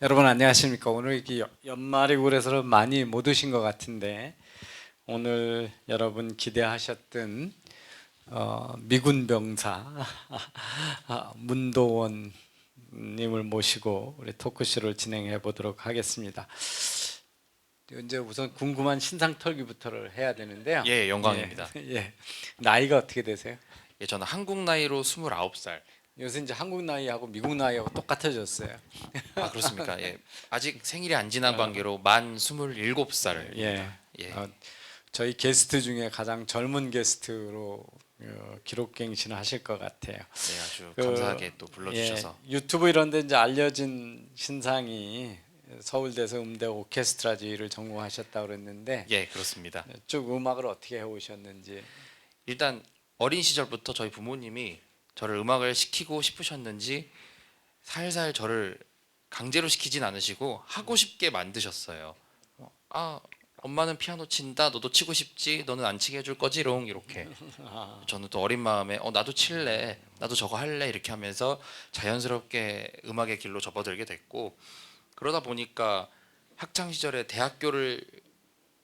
여러분 안녕하십니까? 오늘 이렇게 연말이고 그래서 많이 못 오신 것 같은데 오늘 여러분 기대하셨던 미군 병사 문도원 님을 모시고 우리 토크쇼를 진행해 보도록 하겠습니다. 이제 우선 궁금한 신상 털기부터를 해야 되는데요. 예, 영광입니다. 예. 나이가 어떻게 되세요? 예, 저는 한국 나이로 29살. 요새 이제 한국 나이하고 미국 나이하고 똑같아졌어요. 아, 그렇습니까? 예. 아직 생일이 안 지난 관계로 만 27살입니다. 예. 예. 저희 게스트 중에 가장 젊은 게스트로 기록갱신을 하실 것 같아요. 네, 아주 그, 감사하게 또 불러주셔서. 유튜브 이런 데 이제 알려진 신상이 서울대에서 음대 오케스트라 지휘를 전공하셨다고 그랬는데 예, 그렇습니다. 쭉 음악을 어떻게 해오셨는지. 일단 어린 시절부터 저희 부모님이 저를 음악을 시키고 싶으셨는지 살살 저를 강제로 시키진 않으시고 하고 싶게 만드셨어요. 아, 엄마는 피아노 친다. 너도 치고 싶지? 너는 안 치게 해줄 거지롱 이렇게. 저는 또 어린 마음에 나도 칠래, 나도 저거 할래 이렇게 하면서 자연스럽게 음악의 길로 접어들게 됐고, 그러다 보니까 학창 시절에 대학교를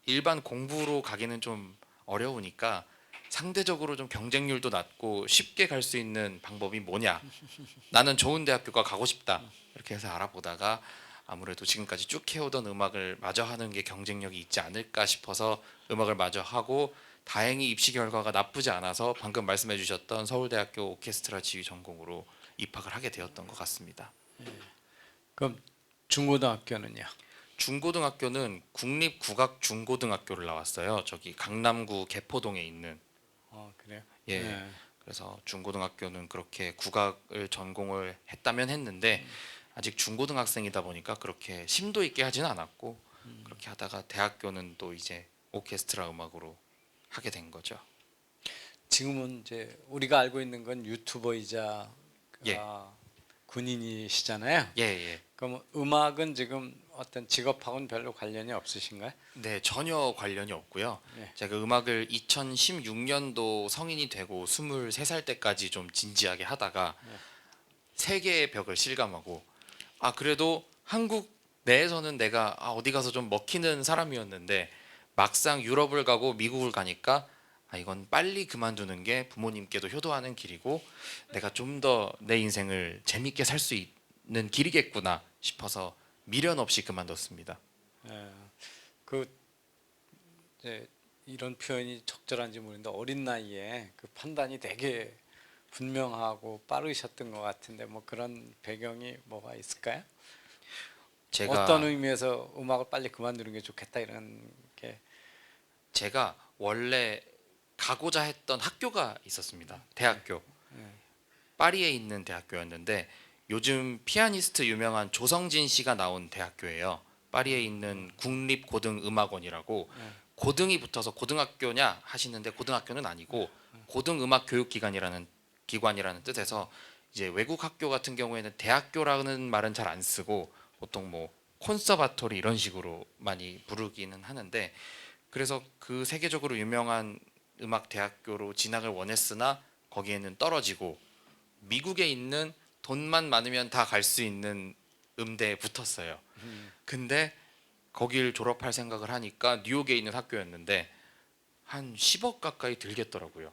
일반 공부로 가기는 좀 어려우니까 상대적으로 좀 경쟁률도 낮고 쉽게 갈 수 있는 방법이 뭐냐, 나는 좋은 대학교가 가고 싶다 이렇게 해서 알아보다가 아무래도 지금까지 쭉 해오던 음악을 마저 하는 게 경쟁력이 있지 않을까 싶어서 음악을 마저 하고, 다행히 입시 결과가 나쁘지 않아서 방금 말씀해 주셨던 서울대학교 오케스트라 지휘 전공으로 입학을 하게 되었던 것 같습니다. 그럼 중고등학교는요? 중고등학교는 국립국악중고등학교를 나왔어요. 저기 강남구 개포동에 있는. 그래요? 예. 네. 그래서 중고등학교는 그렇게 국악을 전공을 했다면 했는데 아직 중고등학생이다 보니까 그렇게 심도 있게 하지는 않았고, 그렇게 하다가 대학교는 또 이제 오케스트라 음악으로 하게 된 거죠. 지금은 이제 우리가 알고 있는 건 유튜버이자 예, 군인이시잖아요. 예, 예. 그럼 음악은 지금 어떤 직업하고는 별로 관련이 없으신가요? 네, 전혀 관련이 없고요. 예. 제가 음악을 2016년도 성인이 되고 23살 때까지 좀 진지하게 하다가 세계의 벽을 실감하고, 그래도 한국 내에서는 내가 어디 가서 좀 먹히는 사람이었는데 막상 유럽을 가고 미국을 가니까 이건 빨리 그만두는 게 부모님께도 효도하는 길이고 내가 좀 더 내 인생을 재밌게 살 수 있는 길이겠구나 싶어서 미련 없이 그만뒀습니다. 예. 그 이제 이런 표현이 적절한지 모르는데 어린 나이에 그 판단이 되게 분명하고 빠르셨던 것 같은데 뭐 그런 배경이 뭐가 있을까요? 어떤 제가 의미에서 음악을 빨리 그만두는 게 좋겠다 이런 게. 제가 원래 가고자 했던 학교가 있었습니다. 대학교. 파리에 있는 대학교였는데 요즘 피아니스트 유명한 조성진 씨가 나온 대학교예요. 파리에 있는 국립고등음악원이라고, 고등이 붙어서 고등학교냐 하시는데 고등학교는 아니고 고등음악교육기관이라는 뜻에서, 이제 외국 학교 같은 경우에는 대학교라는 말은 잘 안 쓰고 보통 뭐 콘서바토리 이런 식으로 많이 부르기는 하는데, 그래서 그 세계적으로 유명한 음악 대학교로 진학을 원했으나 거기에는 떨어지고 미국에 있는 돈만 많으면 다 갈 수 있는 음대에 붙었어요. 근데 거길 졸업할 생각을 하니까 뉴욕에 있는 학교였는데 한 10억 가까이 들겠더라고요.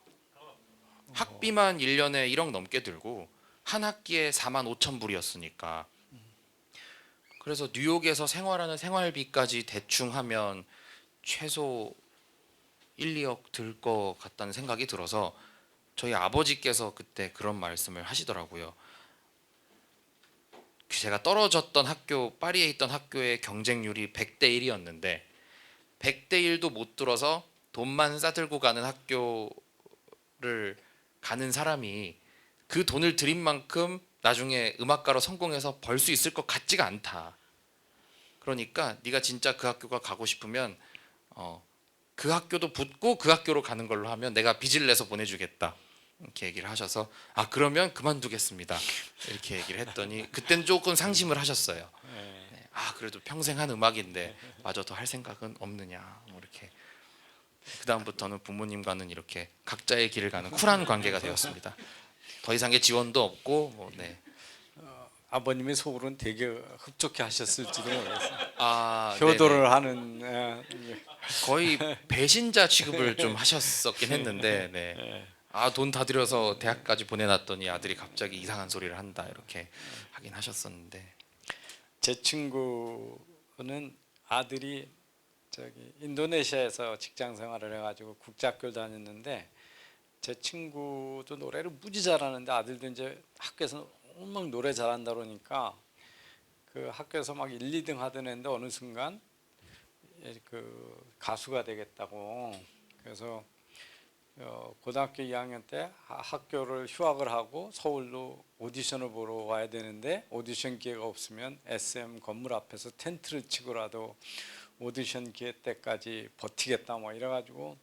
학비만 1년에 1억 넘게 들고 한 학기에 4만 5천 불이었으니까. 그래서 뉴욕에서 생활하는 생활비까지 대충 하면 최소 1, 2억 들 것 같다는 생각이 들어서 저희 아버지께서 그때 그런 말씀을 하시더라고요. 제가 떨어졌던 학교, 파리에 있던 학교의 경쟁률이 100대 1이었는데 100대 1도 못 들어서 돈만 싸들고 가는 학교를 가는 사람이 그 돈을 들인 만큼 나중에 음악가로 성공해서 벌 수 있을 것 같지가 않다. 그러니까 네가 진짜 그 학교가 가고 싶으면 그 학교도 붙고 그 학교로 가는 걸로 하면 내가 빚을 내서 보내주겠다 이렇게 얘기를 하셔서, 그러면 그만두겠습니다 이렇게 얘기를 했더니 그땐 조금 상심을 하셨어요. 예. 네, 그래도 평생 한 음악인데 마저 더 할 생각은 없느냐 뭐 이렇게. 그 다음부터는 부모님과는 이렇게 각자의 길을 가는 쿨한 관계가 되었습니다. 더 이상의 지원도 없고 네. 아버님의 속으로는 되게 흡족해 하셨을지도 모르겠어요. 아, 효도를 하는 거의 배신자 취급을 좀 하셨었긴 했는데, 네. 아, 돈 다 들여서 대학까지 보내놨더니 아들이 갑자기 이상한 소리를 한다 이렇게 하긴 하셨었는데, 제 친구는 아들이 저기 인도네시아에서 직장 생활을 해가지고 국제학교를 다녔는데 제 친구도 노래를 무지 잘하는데 아들도 이제 학교에서 막 노래 잘한다 그러니까 그 학교에서 막 1, 2등 하던 애인데 어느 순간 그 가수가 되겠다고 그래서 고등학교 2학년 때 학교를 휴학을 하고 서울로 오디션을 보러 와야 되는데 오디션 기회가 없으면 SM 건물 앞에서 텐트를 치고라도 오디션 기회 때까지 버티겠다 뭐 이래가지고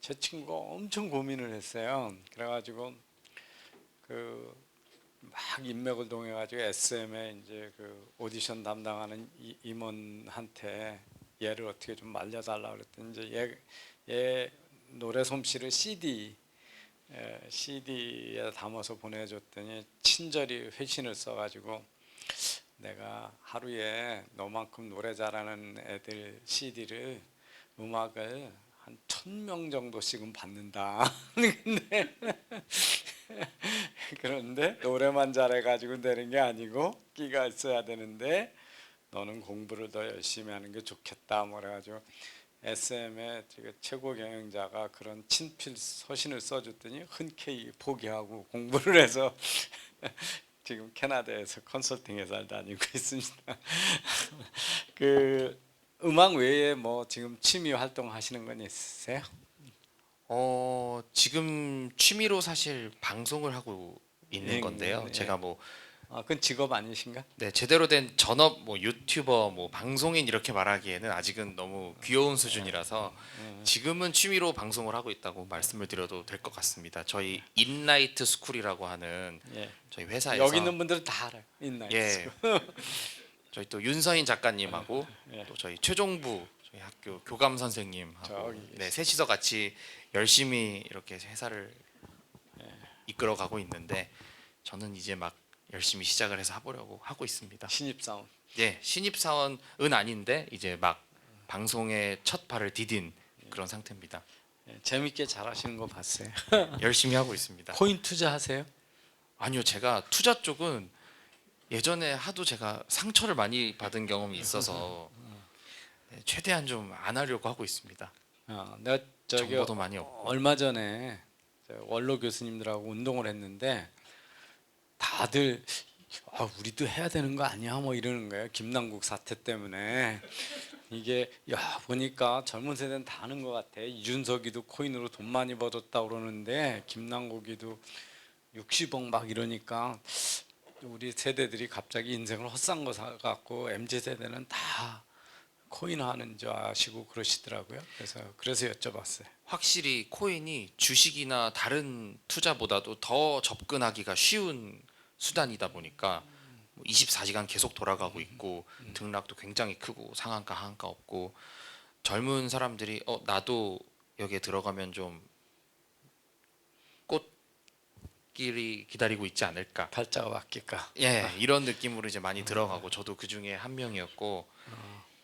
제 친구가 엄청 고민을 했어요. 그래가지고 그 막 인맥을 동해가지고 SM에 이제 그 오디션 담당하는 임원한테 얘를 어떻게 좀 말려달라 그랬더니 이제 얘 노래 솜씨를 CD에 담아서 보내줬더니 친절히 회신을 써가지고 내가 하루에 너만큼 노래 잘하는 애들 CD를 음악을 한 1,000명 정도씩은 받는다. 근데 그런데 노래만 잘해가지고 되는 게 아니고 끼가 있어야 되는데 너는 공부를 더 열심히 하는 게 좋겠다. 뭐 그래가지고 SM의 최고 경영자가 그런 친필 서신을 써줬더니 흔쾌히 포기하고 공부를 해서 지금 캐나다에서 컨설팅 회사를 다니고 있습니다. 그 음악 외에 뭐 지금 취미 활동 하시는 건 있으세요? 지금 취미로 사실 방송을 하고 있는 건데요. 예. 제가 뭐 아, 그건 직업 아니신가? 네, 제대로 된 전업 뭐 유튜버 뭐 방송인 이렇게 말하기에는 아직은 너무 귀여운 수준이라서 지금은 취미로 방송을 하고 있다고 말씀을 드려도 될 것 같습니다. 저희 인라이트 스쿨이라고 하는 예. 저희 회사에서 여기 있는 분들은 다 알아요. 인라이트 예, 스쿨. 저희 또 윤서인 작가님하고 예. 또 저희 최종부 저희 학교 교감 선생님하고 저기 네, 셋이서 같이 열심히 이렇게 회사를 이끌어 가고 있는데 저는 이제 막 열심히 시작을 해서 해보려고 하고 있습니다. 신입사원. 예, 신입 사원은 아닌데 이제 막 방송에 첫 발을 디딘 그런 상태입니다. 예, 재밌게 잘하시는 거 봤어요. 열심히 하고 있습니다. 코인 투자하세요? 아니요, 제가 투자 쪽은 예전에 하도 제가 상처를 많이 받은 경험이 있어서 최대한 좀 안 하려고 하고 있습니다. 내가 저기 정보도 많이 없고. 얼마 전에 원로 교수님들하고 운동을 했는데 다들 우리도 해야 되는 거 아니야? 뭐 이러는 거예요. 김남국 사태 때문에. 이게 보니까 젊은 세대는 다 아는 것 같아. 이준석이도 코인으로 돈 많이 벌었다 그러는데 김남국이도 60억 막 이러니까 우리 세대들이 갑자기 인생을 헛산 거 같고 MZ 세대는 다 코인 하는 줄 아시고 그러시더라고요. 그래서 여쭤봤어요. 확실히 코인이 주식이나 다른 투자보다도 더 접근하기가 쉬운 수단이다 보니까 24시간 계속 돌아가고 있고 등락도 굉장히 크고 상한가 하한가 없고 젊은 사람들이 나도 여기에 들어가면 좀 꽃길이 기다리고 있지 않을까 팔자가 바뀔까? 예 이런 느낌으로 이제 많이 들어가고 저도 그 중에 한 명이었고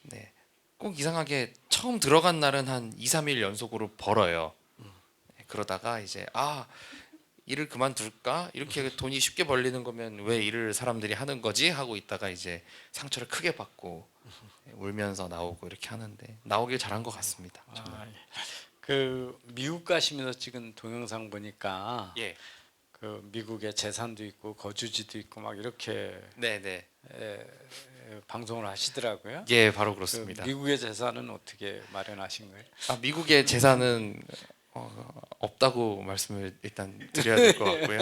네. 꼭 이상하게 처음 들어간 날은 한 2, 3일 연속으로 벌어요. 그러다가 이제 일을 그만둘까? 이렇게 돈이 쉽게 벌리는 거면 왜 일을 사람들이 하는 거지? 하고 있다가 이제 상처를 크게 받고 울면서 나오고 이렇게 하는데 나오길 잘한 것 같습니다. 정말. 예. 그 미국 가시면서 찍은 동영상 보니까 예, 그 미국에 재산도 있고 거주지도 있고 막 이렇게 네, 네, 방송을 하시더라고요. 예, 바로 그 그렇습니다. 미국의 재산은 어떻게 마련하신 거예요? 미국의 재산은 없다고 말씀을 일단 드려야 될 것 같고요.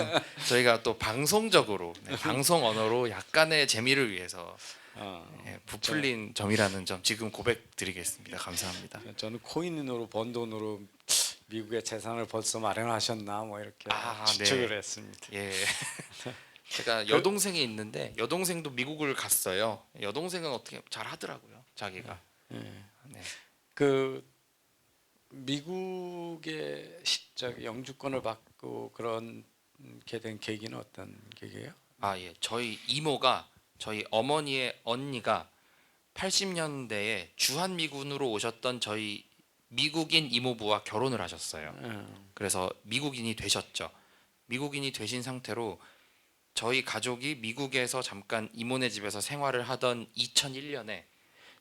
저희가 또 방송적으로 방송 언어로 약간의 재미를 위해서 부풀린 점이라는 점 지금 고백드리겠습니다. 감사합니다. 저는 코인으로 번 돈으로 미국의 재산을 벌써 마련하셨나 뭐 이렇게 추측을 네. 했습니다. 예. 제가 여동생이 있는데 여동생도 미국을 갔어요. 여동생은 어떻게 잘 하더라고요. 자기가. 네. 그 미국의 영주권을 받고 그렇게 된 계기는 어떤 계기예요? 아, 예. 저희 이모가 저희 어머니의 언니가 80년대에 주한미군으로 오셨던 저희 미국인 이모부와 결혼을 하셨어요. 그래서 미국인이 되셨죠. 미국인이 되신 상태로 저희 가족이 미국에서 잠깐 이모네 집에서 생활을 하던 2001년에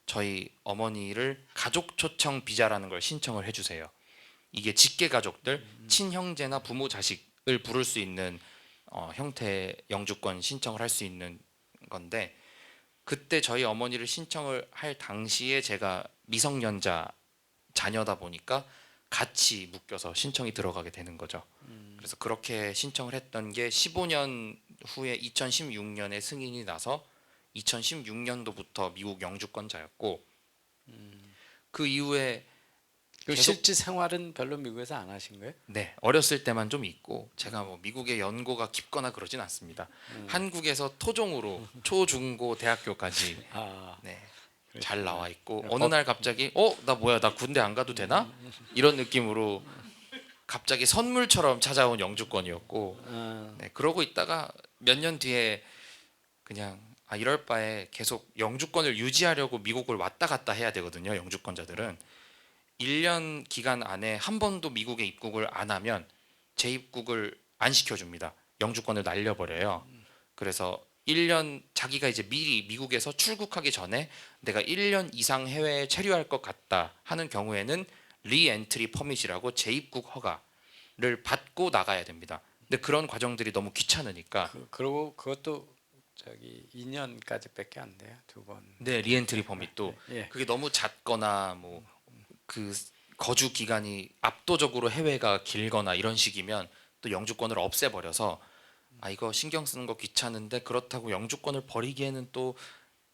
저희 어머니를 가족 초청 비자라는 걸 신청을 해주세요. 이게 직계 가족들, 친형제나 부모 자식을 부를 수 있는 형태의 영주권 신청을 할 수 있는 건데, 그때 저희 어머니를 신청을 할 당시에 제가 미성년자 자녀다 보니까 같이 묶여서 신청이 들어가게 되는 거죠. 그래서 그렇게 신청을 했던 게 15년 후에 2016년에 승인이 나서 2016년도부터 미국 영주권자였고, 그 이후에 그 계속 실제 생활은 별로 미국에서 안 하신 거예요? 네, 어렸을 때만 좀 있고, 제가 뭐 미국의 연고가 깊거나 그러진 않습니다. 한국에서 토종으로 초중고 대학교까지 아, 네, 그러시구나. 잘 나와 있고, 네, 어느 날 갑자기 나 뭐야, 나 군대 안 가도 되나? 이런 느낌으로 갑자기 선물처럼 찾아온 영주권이었고, 네, 그러고 있다가 몇 년 뒤에 그냥 이럴 바에 계속 영주권을 유지하려고 미국을 왔다 갔다 해야 되거든요. 영주권자들은 1년 기간 안에 한 번도 미국에 입국을 안 하면 재입국을 안 시켜줍니다. 영주권을 날려버려요. 그래서 1년 자기가 이제 미리 미국에서 출국하기 전에 내가 1년 이상 해외에 체류할 것 같다 하는 경우에는 리엔트리 퍼밋이라고 재입국 허가를 받고 나가야 됩니다. 근데 그런 과정들이 너무 귀찮으니까 그리고 그것도 저기 2년까지밖에 안 돼요. 두 번. 네, 리엔트리 퍼밋도 예. 그게 너무 잦거나 뭐 그 거주 기간이 압도적으로 해외가 길거나 이런 식이면 또 영주권을 없애버려서 이거 신경 쓰는 거 귀찮은데 그렇다고 영주권을 버리기에는 또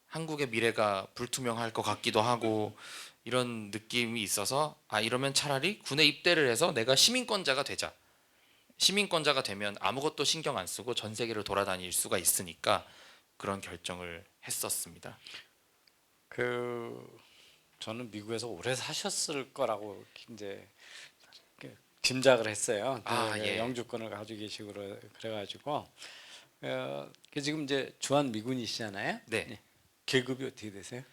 한국의 미래가 불투명할 것 같기도 하고 이런 느낌이 있어서 이러면 차라리 군에 입대를 해서 내가 시민권자가 되자. 시민권자가 되면 아무것도 신경 안 쓰고 전 세계를 돌아다닐 수가 있으니까 그런 결정을 했었습니다. 저는 미국에서 오래 사셨을 거라고 이제 짐작을 했어요. 예. 영주권을 가지고 계시고 그래가지고 지금 이제 주한 미군이시잖아요. 네. 계급이 어떻게 되세요?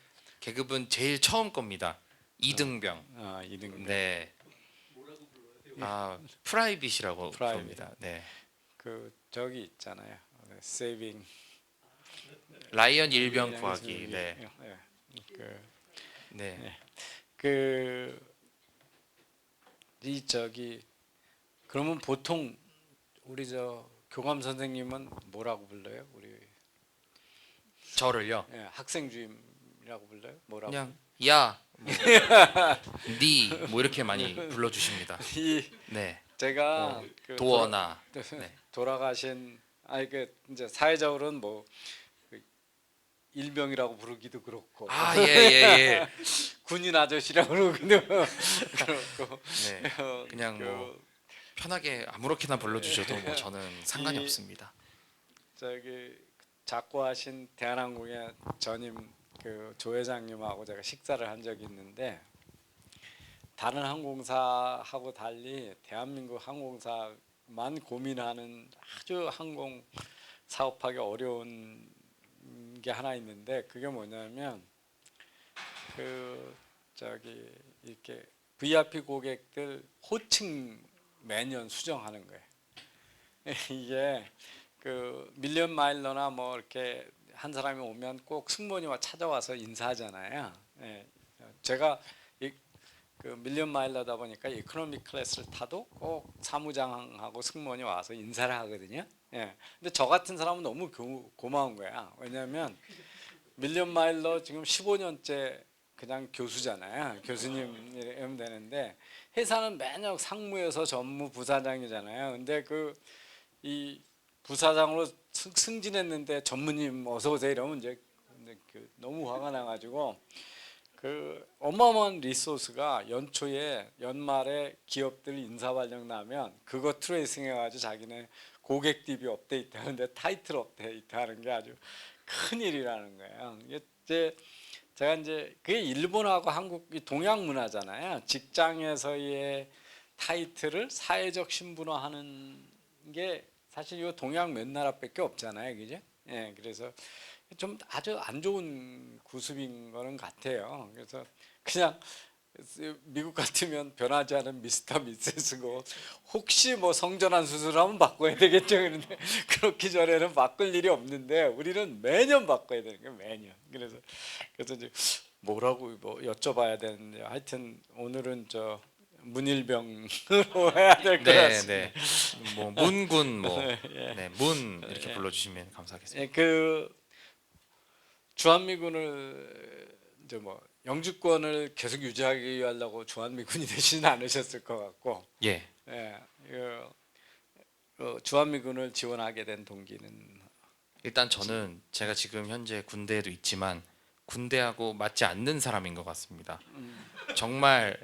계급은 제일 처음 겁니다. 2등병. 2등. 네. 프라이빗이라고 프라이빗. 부릅니다. 네. 저기 있잖아요. 세이빙 라이언 일병 구하기. 네. 네. 그러면 보통 우리 교감 선생님은 뭐라고 불러요? 우리 저를요. 학생 주임이라고 불러요? 뭐라고? 그냥 야, 니 뭐 이렇게 많이 불러 주십니다. 네. 제가 도어나. 네. 돌아가신 이제 사회적으로는 그 일병이라고 부르기도 그렇고 예. 군인 아저씨라고 그러기도 그렇고 네. 그냥 뭐 편하게 아무렇게나 불러 주셔도 뭐 저는 상관이 없습니다. 작고하신 대한항공의 전임 조 회장님하고 제가 식사를 한 적이 있는데 다른 항공사하고 달리 대한민국 항공사만 고민하는 아주 항공 사업하기 어려운 게 하나 있는데 그게 뭐냐면 이렇게 VIP 고객들 호칭 매년 수정하는 거예요. 이게 밀리언 마일러나 뭐 이렇게 한 사람이 오면 꼭 승무원이 찾아와서 인사하잖아요. 제가 밀리언 마일러다 보니까 이코노미 클래스를 타도 꼭 사무장하고 승무원이 와서 인사를 하거든요. 근데 저 같은 사람은 너무 고마운 거야. 왜냐하면 밀리언 마일러 지금 15년째 그냥 교수잖아요. 교수님 되는데 회사는 매년 상무여서 전무 부사장이잖아요. 근데 이 부사장으로 승진했는데 전무님 어서 오세요 이러면 이제 너무 화가 나가지고 어마어마한 리소스가 연말에 기업들 인사발령 나면 그거 트레이싱 해가지고 자기네 고객 DB 업데이트 하는데 타이틀 업데이트 하는 게 아주 큰 일이라는 거예요. 제가 이제 그게 일본하고 한국이 동양 문화잖아요. 직장에서의 타이틀을 사회적 신분화하는 게 사실 이 동양 몇 나라밖에 없잖아요, 그죠? 예, 그래서 좀 아주 안 좋은 구습인 거는 같아요. 그래서 그냥 미국 같으면 변하지 않은 미스터 미세스고 혹시 뭐 성전환 수술하면 바꿔야 되겠죠. 그런데 그렇기 전에는 바꿀 일이 없는데 우리는 매년 바꿔야 되는 거예요. 매년. 그래서 이제 뭐라고 뭐 여쭤봐야 되는데 하여튼 오늘은 저 문일병으로 해야 될 것 네, 같습니다. 네. 뭐 문군 예. 네, 문 이렇게 불러주시면 감사하겠습니다. 예, 그 주한미군을 이제 뭐 영주권을 계속 유지하기 위하려고 주한미군이 되지는 않으셨을 것 같고, 예, 예, 주한미군을 지원하게 된 동기는 일단 저는 제가 지금 현재 군대에도 있지만 군대하고 맞지 않는 사람인 것 같습니다. 정말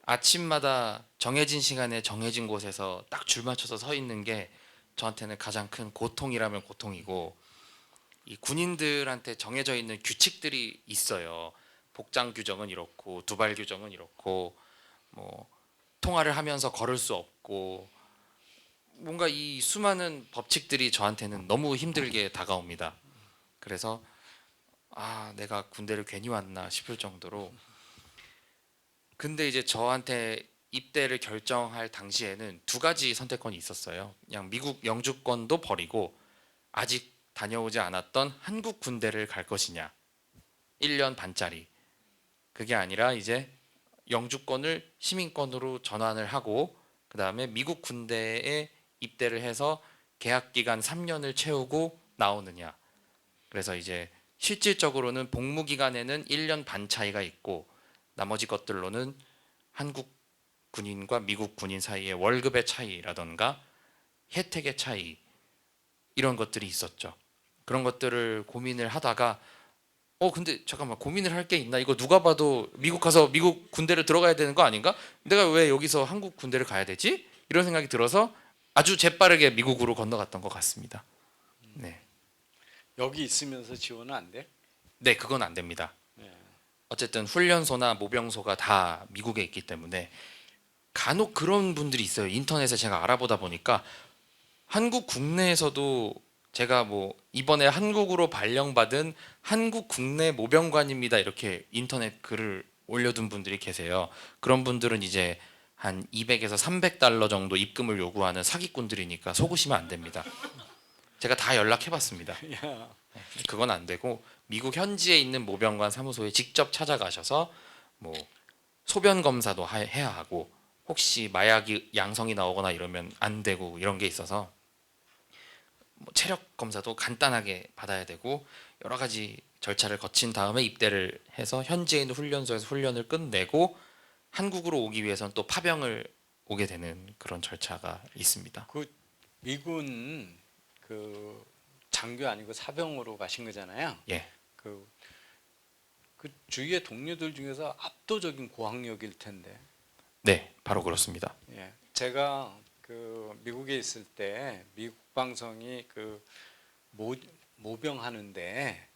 아침마다 정해진 시간에 정해진 곳에서 딱 줄 맞춰서 서 있는 게 저한테는 가장 큰 고통이라면 고통이고, 이 군인들한테 정해져 있는 규칙들이 있어요. 복장 규정은 이렇고 두발 규정은 이렇고 뭐 통화를 하면서 걸을 수 없고, 뭔가 이 수많은 법칙들이 저한테는 너무 힘들게 다가옵니다. 그래서 아, 내가 군대를 괜히 왔나 싶을 정도로. 근데 이제 저한테 입대를 결정할 당시에는 두 가지 선택권이 있었어요. 그냥 미국 영주권도 버리고 아직 다녀오지 않았던 한국 군대를 갈 것이냐, 1년 반짜리. 그게 아니라 이제 영주권을 시민권으로 전환을 하고 그 다음에 미국 군대에 입대를 해서 계약 기간 3년을 채우고 나오느냐. 그래서 이제 실질적으로는 복무 기간에는 1년 반 차이가 있고 나머지 것들로는 한국 군인과 미국 군인 사이의 월급의 차이라던가 혜택의 차이, 이런 것들이 있었죠. 그런 것들을 고민을 하다가 근데 잠깐만, 고민을 할 게 있나? 이거 누가 봐도 미국 가서 미국 군대를 들어가야 되는 거 아닌가? 내가 왜 여기서 한국 군대를 가야 되지? 이런 생각이 들어서 아주 재빠르게 미국으로 건너갔던 것 같습니다. 네, 여기 있으면서 지원은 안 돼? 네, 그건 안 됩니다. 예. 어쨌든 훈련소나 모병소가 다 미국에 있기 때문에. 간혹 그런 분들이 있어요. 인터넷에 제가 알아보다 보니까 한국 국내에서도 제가 뭐 이번에 한국으로 발령받은 한국 국내 모병관입니다, 이렇게 인터넷 글을 올려둔 분들이 계세요. 그런 분들은 이제 한 200에서 300달러 정도 입금을 요구하는 사기꾼들이니까 속으시면 안 됩니다. 제가 다 연락해봤습니다. 야, 그건 안 되고 미국 현지에 있는 모병관 사무소에 직접 찾아가셔서 뭐 소변 검사도 해야 하고 혹시 마약이 양성이 나오거나 이러면 안 되고, 이런 게 있어서 뭐 체력 검사도 간단하게 받아야 되고 여러 가지 절차를 거친 다음에 입대를 해서 현지에 있는 훈련소에서 훈련을 끝내고 한국으로 오기 위해서는 또 파병을 오게 되는 그런 절차가 있습니다. 그 미군 그 장교 아니고 사병으로 가신 거잖아요. 예, 그, 그 주위의 동료들 중에서 압도적인 고학력일 텐데. 네, 바로 그렇습니다. 예. 제가 그 미국에 있을 때 미국 방송이 그 모병하는데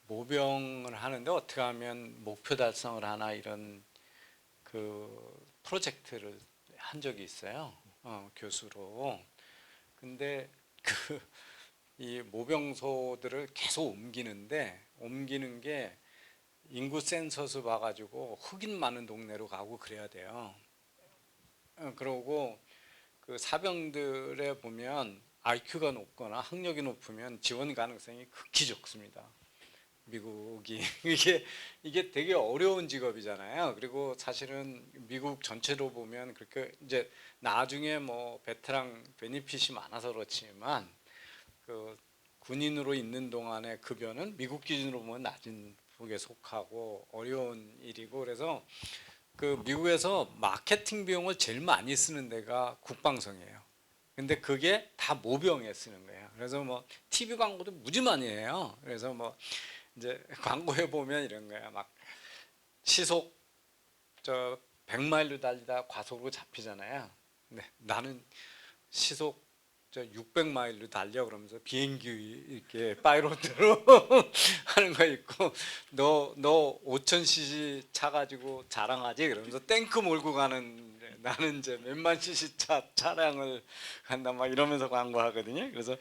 모병을 하는데 어떻게 하면 목표 달성을 하나 이런 그 프로젝트를 한 적이 있어요. 교수로. 근데 그 이 모병소들을 계속 옮기는 게 인구 센서스 봐가지고 흑인 많은 동네로 가고 그래야 돼요. 그러고 그 사병들에 보면 IQ가 높거나 학력이 높으면 지원 가능성이 극히 적습니다. 미국이 이게 되게 어려운 직업이잖아요. 그리고 사실은 미국 전체로 보면 그렇게 이제 나중에 뭐 베테랑 베니핏이 많아서 그렇지만 그 군인으로 있는 동안의 급여는 미국 기준으로 보면 낮은 폭에 속하고 어려운 일이고, 그래서 그 미국에서 마케팅 비용을 제일 많이 쓰는 데가 국방성이에요. 근데 그게 다 모병에 쓰는 거예요. 그래서 뭐 TV 광고도 무지 많이 해요. 그래서 뭐 이제 광고에 보면 이런 거야. 막 시속 저 100마일로 달리다 과속으로 잡히잖아요. 근데 나는 시속 저 600마일로 달려 그러면서 비행기 이렇게 파이로트로 하는 거 있고 너 5000cc 차 가지고 자랑하지 그러면서 탱크 몰고 가는 나는 이제 몇만 cc 차량을 간다 막 이러면서 광고하거든요. 그래서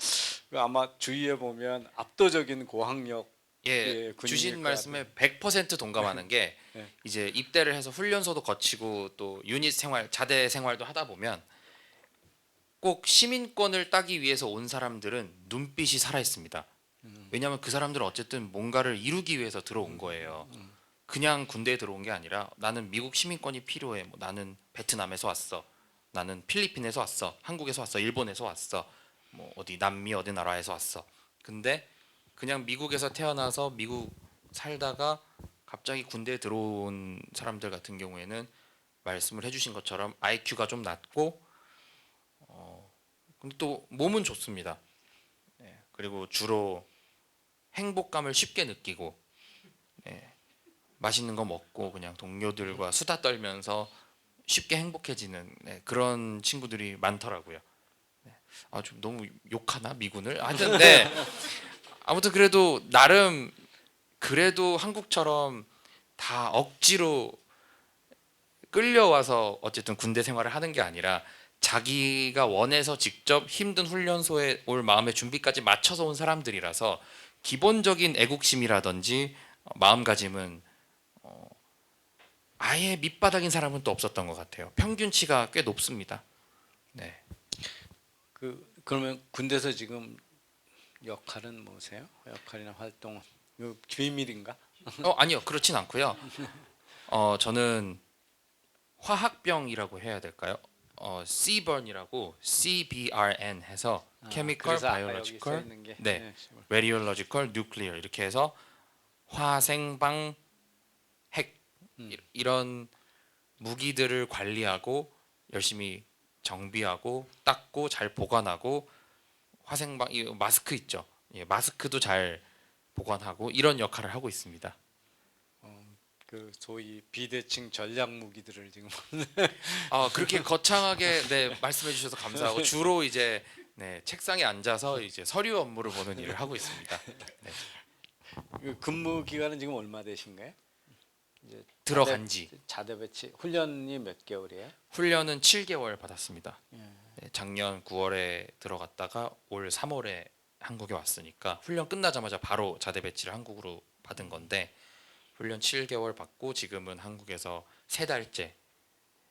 아마 주위에 보면 압도적인 고학력 예, 군인일 주신 것 말씀에 100% 동감하는 게 네. 이제 입대를 해서 훈련소도 거치고 또 유닛 생활, 자대 생활도 하다 보면 꼭 시민권을 따기 위해서 온 사람들은 눈빛이 살아 있습니다. 왜냐하면 그 사람들은 어쨌든 뭔가를 이루기 위해서 들어온 거예요. 그냥 군대에 들어온 게 아니라 나는 미국 시민권이 필요해. 뭐 나는 베트남에서 왔어. 나는 필리핀에서 왔어. 한국에서 왔어. 일본에서 왔어. 뭐 어디 남미 어디 나라에서 왔어. 근데 그냥 미국에서 태어나서 미국 살다가 갑자기 군대에 들어온 사람들 같은 경우에는 말씀을 해주신 것처럼 IQ가 좀 낮고 근데 또 몸은 좋습니다. 네, 그리고 주로 행복감을 쉽게 느끼고 네, 맛있는 거 먹고 그냥 동료들과 수다 떨면서 쉽게 행복해지는 네, 그런 친구들이 많더라고요. 네. 아, 좀 너무 욕하나 미군을? 하여튼 네. 아무튼 그래도 나름 그래도 한국처럼 다 억지로 끌려와서 어쨌든 군대 생활을 하는 게 아니라 자기가 원해서 직접 힘든 훈련소에 올 마음의 준비까지 맞춰서 온 사람들이라서 기본적인 애국심이라든지 마음가짐은 아예 밑바닥인 사람은 또 없었던 것 같아요. 평균치가 꽤 높습니다. 네. 그러면 군대에서 지금 역할은 뭐세요? 역할이나 활동은 이거 비밀인가? 아니요, 그렇진 않고요. 저는 화학병이라고 해야 될까요? Cburn이라고 CBRN 해서 Chemical, 그래서 아까 여기 써 Biological, 있는 게 네, Radiological, Nuclear 이렇게 해서 화생방, 핵 이런 무기들을 관리하고 열심히 정비하고 닦고 잘 보관하고 화생방 이 마스크 있죠? 예, 마스크도 잘 보관하고 이런 역할을 하고 있습니다. 그 소위 비대칭 전략 무기들을 지금 그렇게 거창하게 네, 말씀해 주셔서 감사하고 주로 이제 네, 책상에 앉아서 이제 서류 업무를 보는 일을 하고 있습니다. 네, 그 근무 기간은 지금 얼마 되신가요? 이제 들어간 지 자대 배치 훈련이 몇 개월이에요? 훈련은 7개월 받았습니다. 예. 네, 작년 9월에 들어갔다가 올 3월에 한국에 왔으니까 훈련 끝나자마자 바로 자대 배치를 한국으로 받은 건데 훈련 7개월 받고 지금은 한국에서 3달째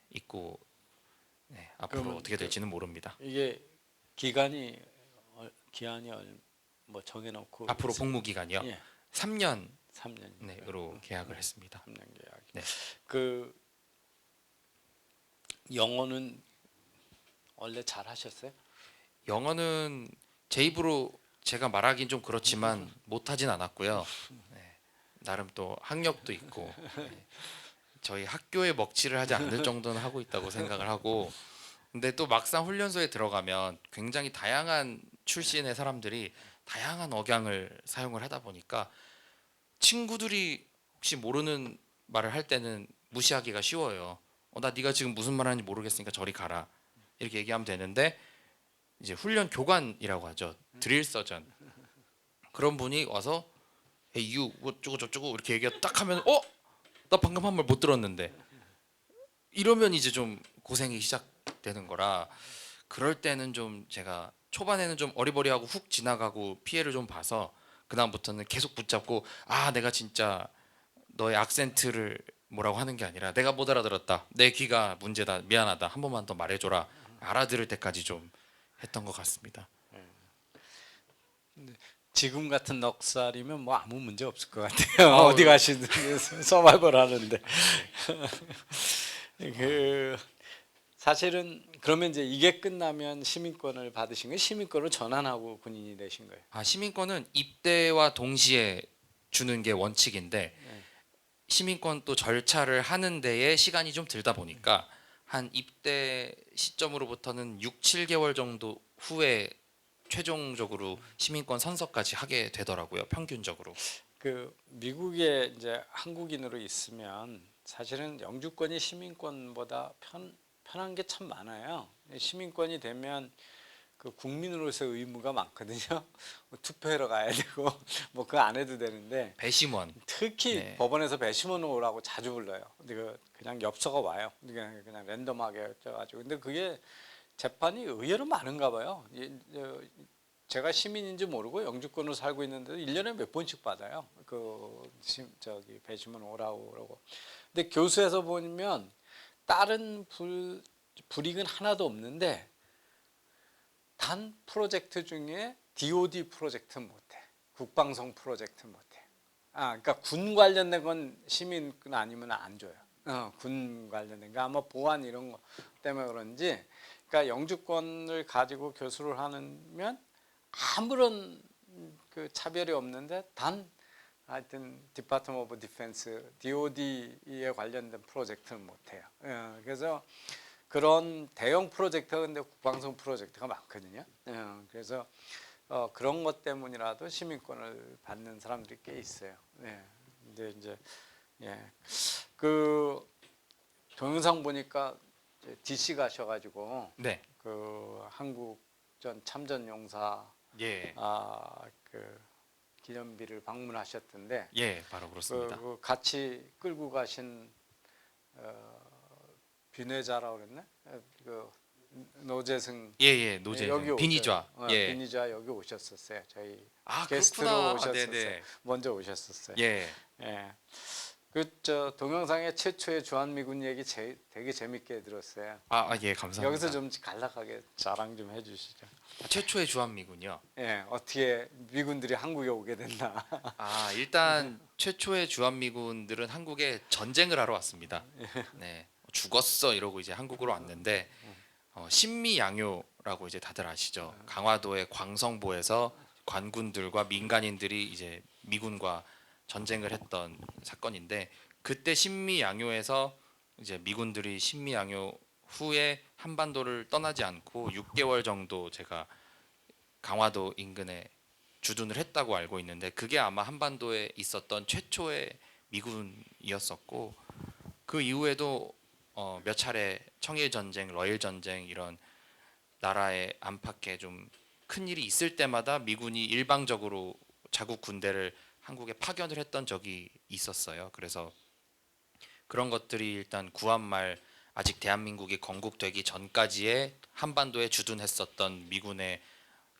있고 네, 앞으로 그러면 어떻게 될지는 모릅니다. 이게 기간이 기한이 뭐 정해놓고 앞으로 있어요? 복무 기간이요. 예, 3년 3년. 네로 계약을 했습니다. 3년 계약. 네. 그 영어는 원래 잘 하셨어요? 영어는 제 입으로 제가 말하긴 좀 그렇지만 못하진 않았고요. 네, 나름 또 학력도 있고 네, 저희 학교에 먹칠을 하지 않을 정도는 하고 있다고 생각을 하고 근데 또 막상 훈련소에 들어가면 굉장히 다양한 출신의 사람들이 다양한 억양을 사용을 하다 보니까 친구들이 혹시 모르는 말을 할 때는 무시하기가 쉬워요. 나 네가 지금 무슨 말 하는지 모르겠으니까 저리 가라. 이렇게 얘기하면 되는데 이제 훈련 교관이라고 하죠. 드릴 서전. 그런 분이 와서 Hey you 어쩌고 저쩌고 이렇게 얘기 딱 하면 나 방금 한 말 못 들었는데 이러면 이제 좀 고생이 시작되는 거라 그럴 때는 좀 제가 초반에는 좀 어리버리하고 훅 지나가고 피해를 좀 봐서 그다음부터는 계속 붙잡고 내가 진짜 너의 악센트를 뭐라고 하는 게 아니라 내가 못 알아들었다. 내 귀가 문제다. 미안하다. 한 번만 더 말해줘라. 알아들을 때까지 좀 했던 것 같습니다. 지금 같은 넉살이면 뭐 아무 문제 없을 것 같아요. 아우. 어디 가시든 서바이벌 하는데. 그 사실은 그러면 이제 이게 끝나면 시민권을 받으신 거예요? 시민권을 전환하고 군인이 되신 거예요? 시민권은 입대와 동시에 주는 게 원칙인데 네. 시민권 또 절차를 하는 데에 시간이 좀 들다 보니까 한 입대 시점으로부터는 6, 7개월 정도 후에 최종적으로 시민권 선서까지 하게 되더라고요. 평균적으로. 그 미국에 이제 한국인으로 있으면 사실은 영주권이 시민권보다 편한 게 참 많아요. 시민권이 되면 그 국민으로서의 의무가 많거든요. 뭐 투표하러 가야 되고 뭐 그거 안 해도 되는데 배심원. 특히 네. 법원에서 배심원 오라고 자주 불러요. 근데 그냥 엽서가 와요. 그냥 랜덤하게 쪄가지고. 근데 그게 재판이 의외로 많은가 봐요. 제가 시민인지 모르고 영주권으로 살고 있는데도 1년에 몇 번씩 받아요. 저기 배심원 오라고 그러고. 근데 교수에서 보면 다른 불이익은 하나도 없는데 단 프로젝트 중에 DoD 프로젝트 못해. 국방성 프로젝트 못해. 그러니까 군 관련된 건 시민 아니면 안 줘요. 군 관련된 거 아마 보안 이런 거 때문에 그런지, 그러니까 영주권을 가지고 교수를 하면 아무런 그 차별이 없는데 단 하여튼 디파트먼트 오브 디펜스 DoD에 관련된 프로젝트는 못해요. 그래서 그런 대형 프로젝트가 근데 국방성 프로젝트가 많거든요. 그래서 그런 것 때문이라도 시민권을 받는 사람들이 꽤 있어요. 근데 이제 그 동영상 보니까 DC 가셔가지고 네. 그 한국전 참전용사 예. 그 기념비를 방문하셨던데 예, 바로 그렇습니다. 그 같이 끌고 가신 비뇌자라고 그랬나? 그 노재승 예, 노재승. 여기 비니좌. 예. 비니좌 여기 오셨었어요. 저희 아, 게스트로 그렇구나. 오셨었어요. 네네. 먼저 오셨었어요. 예. 그 동영상의 최초의 주한미군 얘기 되게 재밌게 들었어요. 예, 감사합니다. 여기서 좀 간략하게 자랑 좀 해주시죠. 최초의 주한미군이요. 어떻게 미군들이 한국에 오게 됐나. 일단 최초의 주한미군들은 한국에 전쟁을 하러 왔습니다. 네. 죽었어 이러고 이제 한국으로 왔는데 신미양요라고 이제 다들 아시죠? 강화도의 광성보에서 관군들과 민간인들이 이제 미군과 전쟁을 했던 사건인데, 그때 신미양요에서 이제 미군들이 신미양요 후에 한반도를 떠나지 않고 6개월 정도 제가 강화도 인근에 주둔을 했다고 알고 있는데, 그게 아마 한반도에 있었던 최초의 미군이었었고, 그 이후에도 몇 차례 청일 전쟁, 러일 전쟁 이런 나라의 안팎에 좀 큰 일이 있을 때마다 미군이 일방적으로 자국 군대를 한국에 파견을 했던 적이 있었어요. 그래서 그런 것들이 일단 구한말 아직 대한민국이 건국되기 전까지의 한반도에 주둔했었던 미군의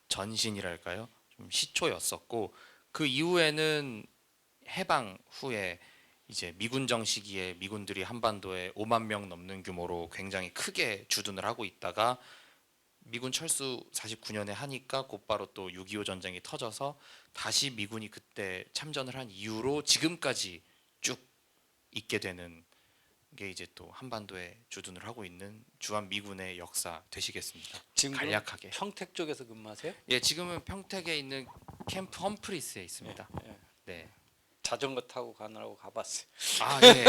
전신이랄까요? 좀 시초였었고, 그 이후에는 해방 후에 이제 미군정 시기에 미군들이 한반도에 5만 명 넘는 규모로 굉장히 크게 주둔을 하고 있다가 미군 철수 49년에 하니까 곧바로 또 6.25 전쟁이 터져서 다시 미군이 그때 참전을 한 이후로 지금까지 쭉 있게 되는 게 이제 또 한반도에 주둔을 하고 있는 주한미군의 역사 되시겠습니다. 지금 간략하게. 평택 쪽에서 근무하세요? 예, 지금은 평택에 있는 캠프 험프리스에 있습니다. 네. 자전거 타고 가느라고 가봤어요. 예.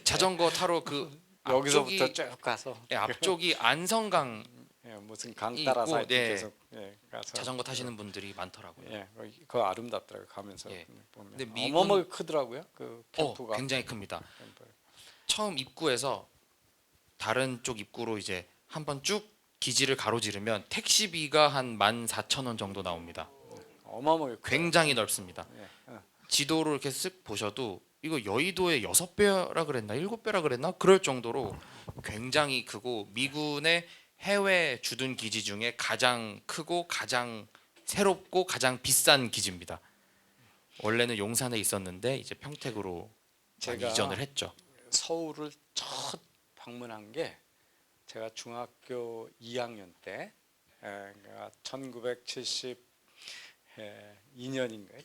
자전거 타러 그 여기서부터 앞쪽이, 쭉 가서 앞쪽이 안성강 무슨 강 이 따라서 있고, 하여튼 네. 계속 가서 자전거 타시는 분들이 많더라고요. 그거 아름답더라고요. 가면서 예. 보면 근데 미군- 어마어마하게 크더라고요. 그 캠프가. 굉장히 큽니다. 캠프. 처음 입구에서 다른 쪽 입구로 이제 한번 쭉 기지를 가로지르면 택시비가 한 14,000원 정도 나옵니다. 어마어마하게 커요. 굉장히 넓습니다. 예. 지도를 이렇게 쓱 보셔도 이거 여의도의 6배라 그랬나 7배라 그랬나 그럴 정도로 굉장히 크고, 미군의 해외 주둔 기지 중에 가장 크고 가장 새롭고 가장 비싼 기지입니다. 원래는 용산에 있었는데 이제 평택으로 많이 제가 이전을 했죠. 서울을 첫 방문한 게 제가 중학교 2학년 때, 그러니까 1972년인가요?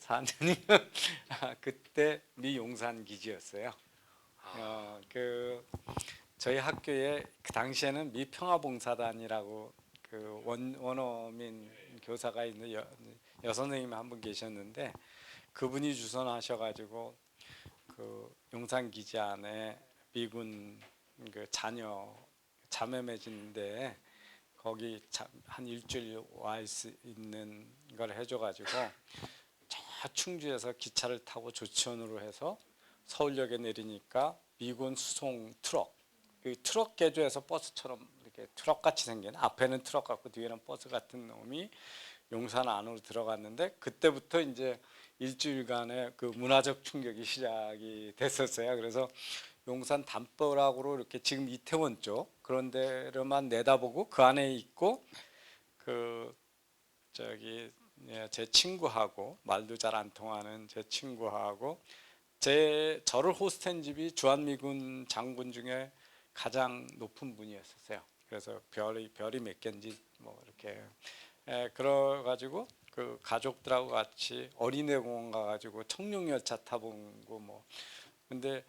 4년인가? 그때 미 용산 기지였어요. 저희 학교에 그 당시에는 미 평화봉사단이라고 그 원어민 교사가 있는 여선생님이 한 분 계셨는데, 그분이 주선하셔가지고 그 용산 기지 안에 미군 그 자매 맺은데 거기 한 일주일 와 있는 걸 해줘가지고 저 충주에서 기차를 타고 조치원으로 해서 서울역에 내리니까 미군 수송 트럭, 그 트럭 개조해서 버스처럼 이렇게 트럭 같이 생긴 앞에는 트럭 같고 뒤에는 버스 같은 놈이 용산 안으로 들어갔는데 그때부터 이제 일주일간의 그 문화적 충격이 시작이 됐었어요. 그래서 용산 담벼락으로 이렇게 지금 이태원 쪽 그런 데로만 내다보고 그 안에 있고 그 저기 제 친구하고 말도 잘 안 통하는 제 친구하고 저를 호스트한 집이 주한미군 장군 중에 가장 높은 분이었었어요. 그래서 별이 몇 개인지 뭐 이렇게 그래가지고 그 가족들하고 같이 어린이대공원 가가지고 청룡열차 타본 거 뭐. 근데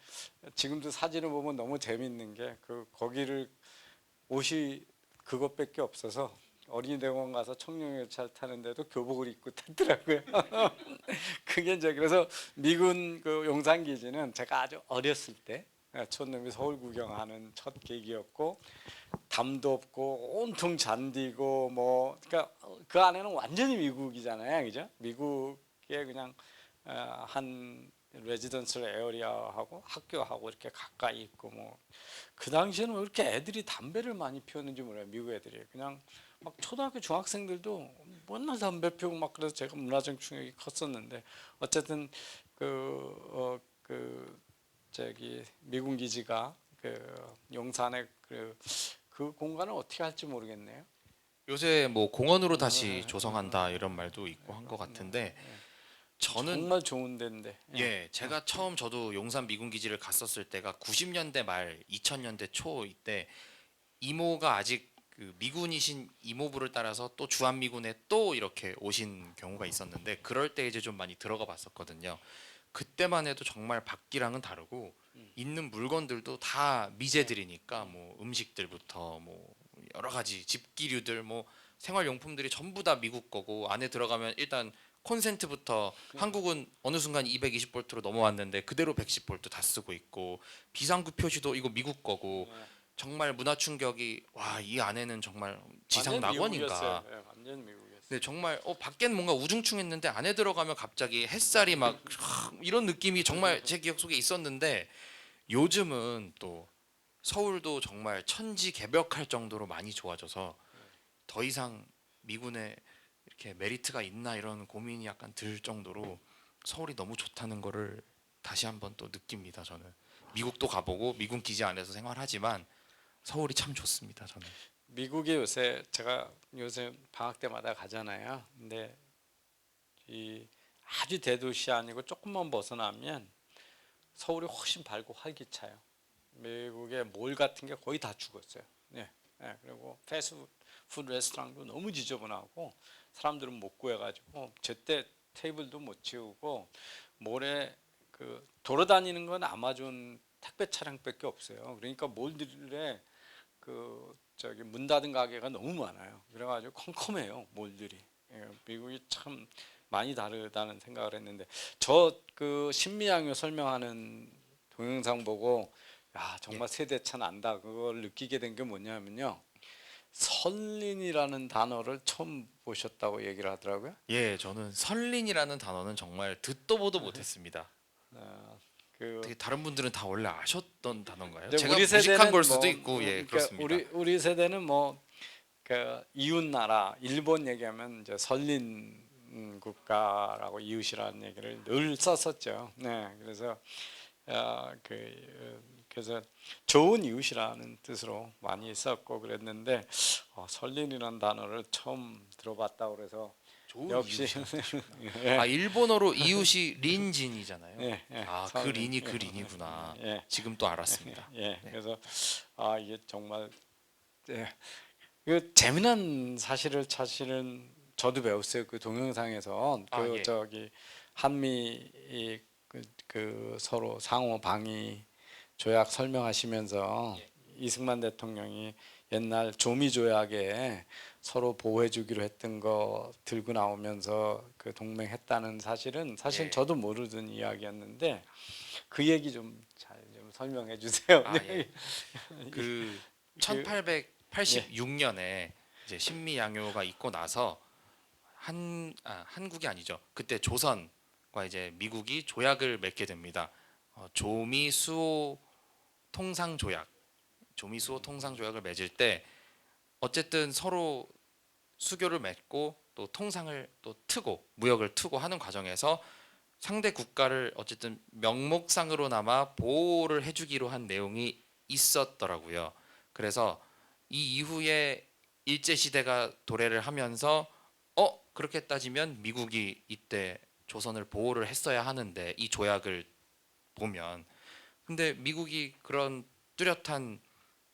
지금도 사진을 보면 너무 재밌는 게 그 거기를 옷이 그것밖에 없어서 어린이대공원 가서 청룡열차를 타는데도 교복을 입고 탔더라고요. 그게 이제 그래서 미군 그 용산기지는 제가 아주 어렸을 때 촌놈이 서울 구경하는 첫 계기였고 담도 없고 온통 잔디고 뭐 그러니까 그 안에는 완전히 미국이잖아요, 그죠? 미국의 그냥 한 레지던셜 에어리아하고 학교하고 이렇게 가까이 있고 뭐 그 당시에는 왜 이렇게 애들이 담배를 많이 피웠는지 몰라요. 미국 애들이 그냥 막 초등학교 중학생들도 맨날 담배 피우고 막 그래서 제가 문화적 충격이 컸었는데 어쨌든 그 저기 미군 기지가 그 용산에 그 공간을 어떻게 할지 모르겠네요. 요새 뭐 공원으로 다시 조성한다 이런 말도 있고 한 것 같은데 저는 정말 좋은 데인데. 예, 제가 처음 저도 용산 미군 기지를 갔었을 때가 90년대 말 2000년대 초 이때 이모가 아직 그 미군이신 이모부를 따라서 또 주한미군에 또 이렇게 오신 경우가 있었는데 그럴 때 이제 좀 많이 들어가 봤었거든요. 그때만 해도 정말 밖이랑은 다르고 있는 물건들도 다 미제들이니까 뭐 음식들부터 뭐 여러 가지 집기류들 뭐 생활용품들이 전부 다 미국 거고 안에 들어가면 일단 콘센트부터 한국은 어느 순간 220볼트로 넘어왔는데 그대로 110볼트 다 쓰고 있고 비상구 표시도 이거 미국 거고 정말 문화 충격이 와 이 안에는 정말 지상 완전 낙원인가. 미국이었어요. 완전 미국이었어요. 네 정말 밖엔 뭔가 우중충했는데 안에 들어가면 갑자기 햇살이 막 이런 느낌이 정말 제 기억 속에 있었는데 요즘은 또 서울도 정말 천지개벽할 정도로 많이 좋아져서 더 이상 미군에 이렇게 메리트가 있나 이런 고민이 약간 들 정도로 서울이 너무 좋다는 거를 다시 한번 또 느낍니다. 저는 미국도 가보고 미군 기지 안에서 생활하지만 서울이 참 좋습니다. 저는. 미국에 요새 제가 요새 방학 때마다 가잖아요. 근데 이 아주 대도시 아니고 조금만 벗어나면 서울이 훨씬 밝고 활기차요. 미국의 몰 같은 게 거의 다 죽었어요. 네. 네. 그리고 패스트푸드 레스토랑도 너무 지저분하고 사람들은 못 구해가지고 제때 테이블도 못 치우고 몰에 그 돌아다니는 건 아마존 택배 차량밖에 없어요. 그러니까 몰들에 그 저기 문 닫은 가게가 너무 많아요. 그래가지고 컴컴해요 몰들이. 예, 미국이 참 많이 다르다는 생각을 했는데 저 그 신미양요 설명하는 동영상 보고 야 정말 세대 차 난다 그걸 느끼게 된 게 뭐냐면요 선린이라는 단어를 처음 보셨다고 얘기를 하더라고요. 예, 저는 설린이라는 단어는 정말 듣도 보도 못했습니다. 그 되게 다른 분들은 다 원래 아셨던 단어인가요? 이제 제가 우리 무식한 세대는 걸 수도 뭐, 있고 예 그러니까 그렇습니다. 우리 세대는 뭐 그 이웃 나라 일본 얘기하면 이제 선린 국가라고 이웃이라는 얘기를 늘 썼었죠. 네, 그래서 그래서 좋은 이웃이라는 뜻으로 많이 썼고 그랬는데 선린이라는 단어를 처음 들어봤다고 그래서 좋은 역시 아 일본어로 이웃이 린진이잖아요. 예, 예, 아 그 린이 그 린이구나. 예, 지금 또 알았습니다. 예, 그래서 이게 정말 예, 그 재미난 사실을 사실은 저도 배웠어요. 그 동영상에서 그 예. 저기 한미 그 서로 상호 방위 조약 설명하시면서 예. 이승만 대통령이 옛날 조미 조약에 서로 보호해주기로 했던 거 들고 나오면서 그 동맹했다는 사실은 사실 예. 저도 모르던 이야기였는데 그 얘기 좀 잘 좀 설명해 주세요. 예. 그 1886년에 이제 신미양요가 있고 나서 한국이 아니죠. 그때 조선과 이제 미국이 조약을 맺게 됩니다. 조미 수호 통상 조약. 조미 수호 통상 조약을 맺을 때 어쨌든 서로 수교를 맺고 또 통상을 또 트고 무역을 트고 하는 과정에서 상대 국가를 어쨌든 명목상으로나마 보호를 해주기로 한 내용이 있었더라고요. 그래서 이 이후에 일제 시대가 도래를 하면서 그렇게 따지면 미국이 이때 조선을 보호를 했어야 하는데 이 조약을 보면 근데 미국이 그런 뚜렷한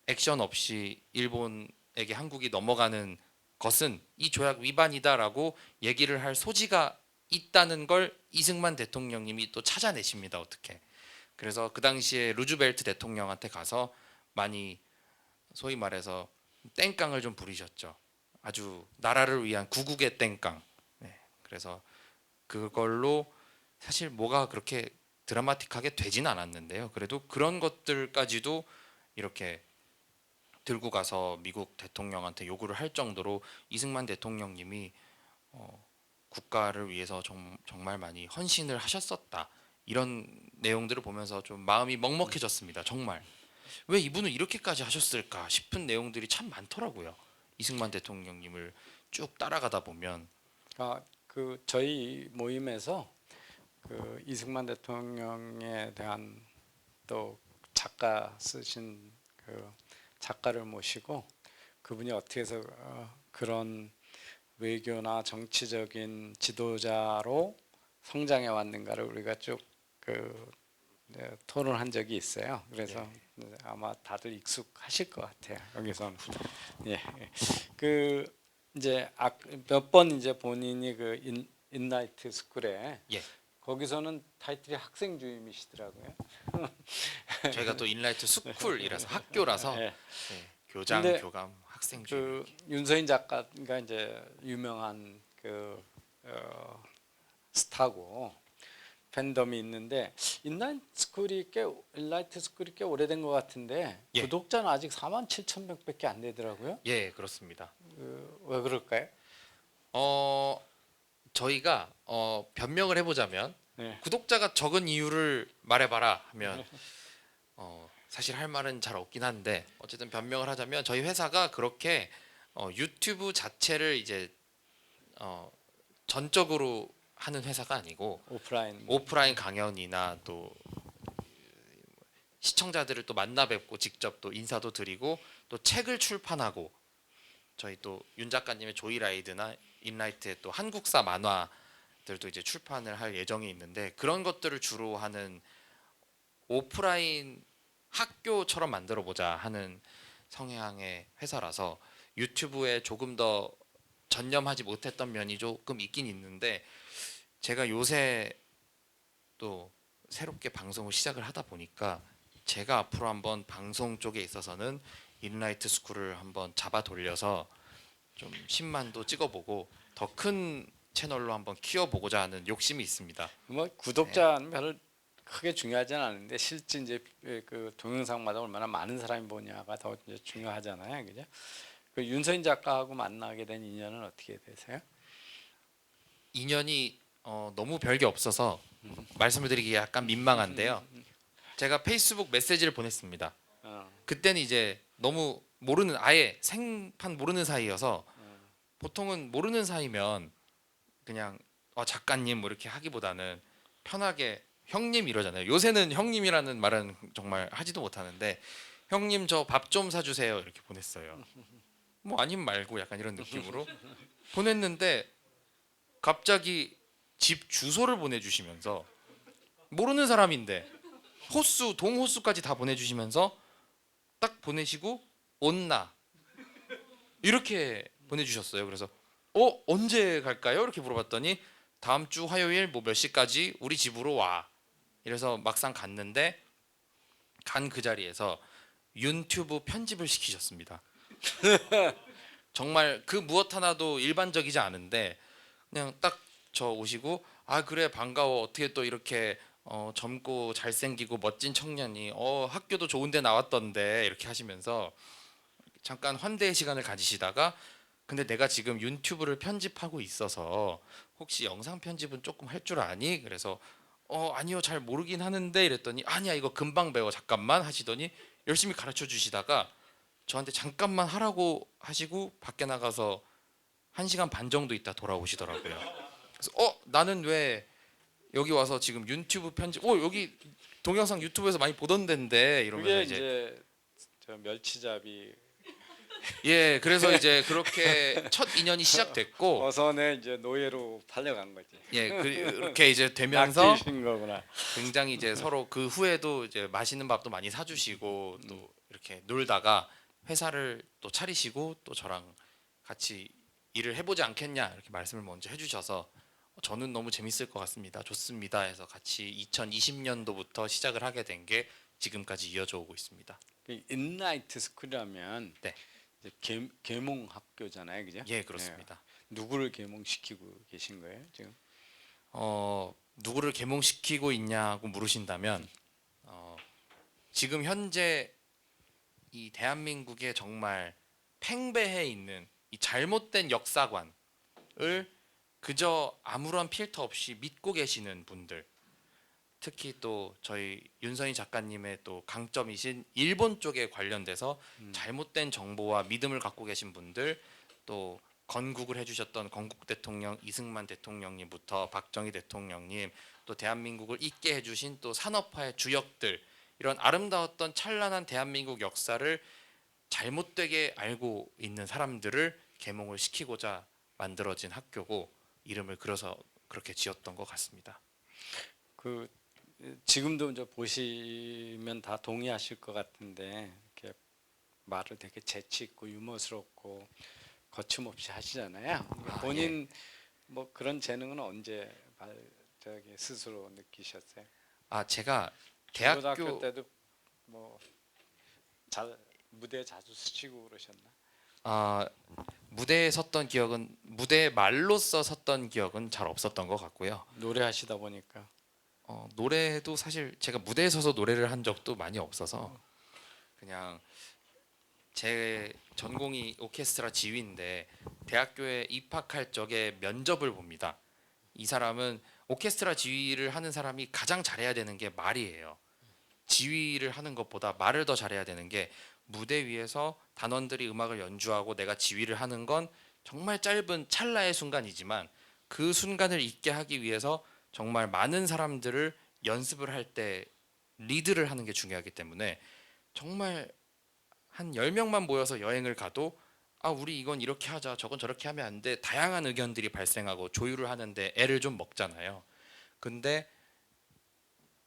액션 없이 일본에게 한국이 넘어가는 것은 이 조약 위반이다라고 얘기를 할 소지가 있다는 걸 이승만 대통령님이 또 찾아내십니다. 어떻게? 그래서 그 당시에 루즈벨트 대통령한테 가서 많이 소위 말해서 땡깡을 좀 부리셨죠. 아주 나라를 위한 구국의 땡깡. 네. 그래서 그걸로 사실 뭐가 그렇게 드라마틱하게 되진 않았는데요. 그래도 그런 것들까지도 이렇게 들고 가서 미국 대통령한테 요구를 할 정도로 이승만 대통령님이 국가를 위해서 정말 많이 헌신을 하셨었다. 이런 내용들을 보면서 좀 마음이 먹먹해졌습니다. 정말 왜 이분은 이렇게까지 하셨을까 싶은 내용들이 참 많더라고요. 이승만 대통령님을 쭉 따라가다 보면 그 저희 모임에서 그 이승만 대통령에 대한 또 작가 쓰신 그 작가를 모시고 그분이 어떻게 해서 그런 외교나 정치적인 지도자로 성장해 왔는가를 우리가 쭉그 토론한 적이 있어요. 그래서 아마 다들 익숙하실 것 같아요. 여기서는 예, 그 이제 몇 번 이제 본인이 그 인라이트 스쿨에 예, 거기서는 타이틀이 학생 주임이시더라고요. 저희가 또 인라이트 스쿨이라서 학교라서 예. 교장, 근데 교감, 학생 중 그 윤서인 작가가 이제 유명한 그 스타고 팬덤이 있는데 인라이트 스쿨이 꽤 오래된 것 같은데 예. 구독자는 아직 47,100밖에 안 되더라고요. 예, 그렇습니다. 왜 그럴까요? 저희가 변명을 해보자면 네. 구독자가 적은 이유를 말해봐라 하면 사실 할 말은 잘 없긴 한데 어쨌든 변명을 하자면 저희 회사가 그렇게 유튜브 자체를 이제 전적으로 하는 회사가 아니고 오프라인 강연이나 또 시청자들을 또 만나 뵙고 직접 또 인사도 드리고 또 책을 출판하고 저희 또 윤 작가님의 조이라이드나 인라이트의 또 한국사 만화들도 이제 출판을 할 예정이 있는데 그런 것들을 주로 하는 오프라인 학교처럼 만들어 보자 하는 성향의 회사라서 유튜브에 조금 더 전념하지 못했던 면이 조금 있긴 있는데 제가 요새 또 새롭게 방송을 시작을 하다 보니까 제가 앞으로 한번 방송 쪽에 있어서는 인라이트 스쿨을 한번 잡아 돌려서 좀 10만도 찍어보고 더 큰 채널로 한번 키워보고자 하는 욕심이 있습니다. 뭐 구독자는 별로 크게 중요하지는 않은데 실제 이제 그 동영상마다 얼마나 많은 사람이 보냐가 더 이제 중요하잖아요, 그죠? 그 윤서인 작가하고 만나게 된 인연은 어떻게 되세요? 인연이 너무 별게 없어서 말씀을 드리기 약간 민망한데요. 제가 페이스북 메시지를 보냈습니다. 그때는 이제 너무 모르는 아예 생판 모르는 사이여서 보통은 모르는 사이면 그냥 작가님 뭐 이렇게 하기보다는 편하게 형님 이러잖아요. 요새는 형님이라는 말은 정말 하지도 못하는데 형님 저 밥 좀 사주세요 이렇게 보냈어요. 뭐 아님 말고 약간 이런 느낌으로 보냈는데 갑자기 집 주소를 보내주시면서 모르는 사람인데 호수 동호수까지 다 보내주시면서 딱 보내시고 온나 이렇게 보내주셨어요. 그래서 언제 갈까요? 이렇게 물어봤더니 다음 주 화요일 뭐 몇 시까지 우리 집으로 와. 이래서 막상 갔는데 간 그 자리에서 유튜브 편집을 시키셨습니다. 정말 그 무엇 하나도 일반적이지 않은데 그냥 딱 저 오시고 그래 반가워 어떻게 또 이렇게 젊고 잘생기고 멋진 청년이 학교도 좋은데 나왔던데 이렇게 하시면서 잠깐 환대의 시간을 가지시다가 근데 내가 지금 유튜브를 편집하고 있어서 혹시 영상 편집은 조금 할 줄 아니? 그래서 아니요 잘 모르긴 하는데 이랬더니 아니야 이거 금방 배워 잠깐만 하시더니 열심히 가르쳐 주시다가 저한테 잠깐만 하라고 하시고 밖에 나가서 1시간 반 정도 있다 돌아오시더라고요. 그래서 나는 왜 여기 와서 지금 유튜브 편집 여기 동영상 유튜브에서 많이 보던 데인데 이러면서 그게 이제 이제 저 멸치잡이 예, 그래서 이제 그렇게 첫 인연이 시작됐고 어선에 이제 노예로 팔려간 거지. 예, 그렇게 이제 되면서 낚이신 거구나. 굉장히 이제 서로 그 후에도 이제 맛있는 밥도 많이 사주시고 또 이렇게 놀다가 회사를 또 차리시고 또 저랑 같이 일을 해보지 않겠냐 이렇게 말씀을 먼저 해주셔서 저는 너무 재밌을 것 같습니다. 좋습니다. 해서 같이 2020년도부터 시작을 하게 된 게 지금까지 이어져 오고 있습니다. 그 인라이트 스쿨이라면 네. 이제 계몽 학교잖아요, 그죠? 예, 그렇습니다. 누구를 계몽시키고 계신 거예요, 지금? 누구를 계몽시키고 있냐고 물으신다면 지금 현재 이 대한민국에 정말 팽배해 있는 이 잘못된 역사관을 그저 아무런 필터 없이 믿고 계시는 분들, 특히 또 저희 윤선희 작가님의 또 강점이신 일본 쪽에 관련돼서 잘못된 정보와 믿음을 갖고 계신 분들, 또 건국을 해주셨던 건국 대통령 이승만 대통령님부터 박정희 대통령님, 또 대한민국을 있게 해주신 또 산업화의 주역들, 이런 아름다웠던 찬란한 대한민국 역사를 잘못되게 알고 있는 사람들을 계몽을 시키고자 만들어진 학교고 이름을 그래서 그렇게 지었던 것 같습니다. 그 지금도 이제 보시면 다 동의하실 것 같은데 이렇게 말을 되게 재치 있고 유머스럽고 거침없이 하시잖아요. 본인 뭐 그런 재능은 언제 저기 스스로 느끼셨어요? 제가 중고등학교 대학교 때도 뭐 무대 자주 스치고 그러셨나? 무대에 섰던 기억은 무대 말로써 섰던 기억은 잘 없었던 것 같고요. 노래하시다 보니까 노래도 사실 제가 무대에 서서 노래를 한 적도 많이 없어서 그냥 제 전공이 오케스트라 지휘인데 대학교에 입학할 적에 면접을 봅니다. 이 사람은 오케스트라 지휘를 하는 사람이 가장 잘해야 되는 게 말이에요. 지휘를 하는 것보다 말을 더 잘해야 되는 게 무대 위에서 단원들이 음악을 연주하고 내가 지휘를 하는 건 정말 짧은 찰나의 순간이지만 그 순간을 있게 하기 위해서 정말 많은 사람들을 연습을 할 때 리드를 하는 게 중요하기 때문에 정말 한 10명만 모여서 여행을 가도 우리 이건 이렇게 하자 저건 저렇게 하면 안 돼 다양한 의견들이 발생하고 조율을 하는데 애를 좀 먹잖아요. 근데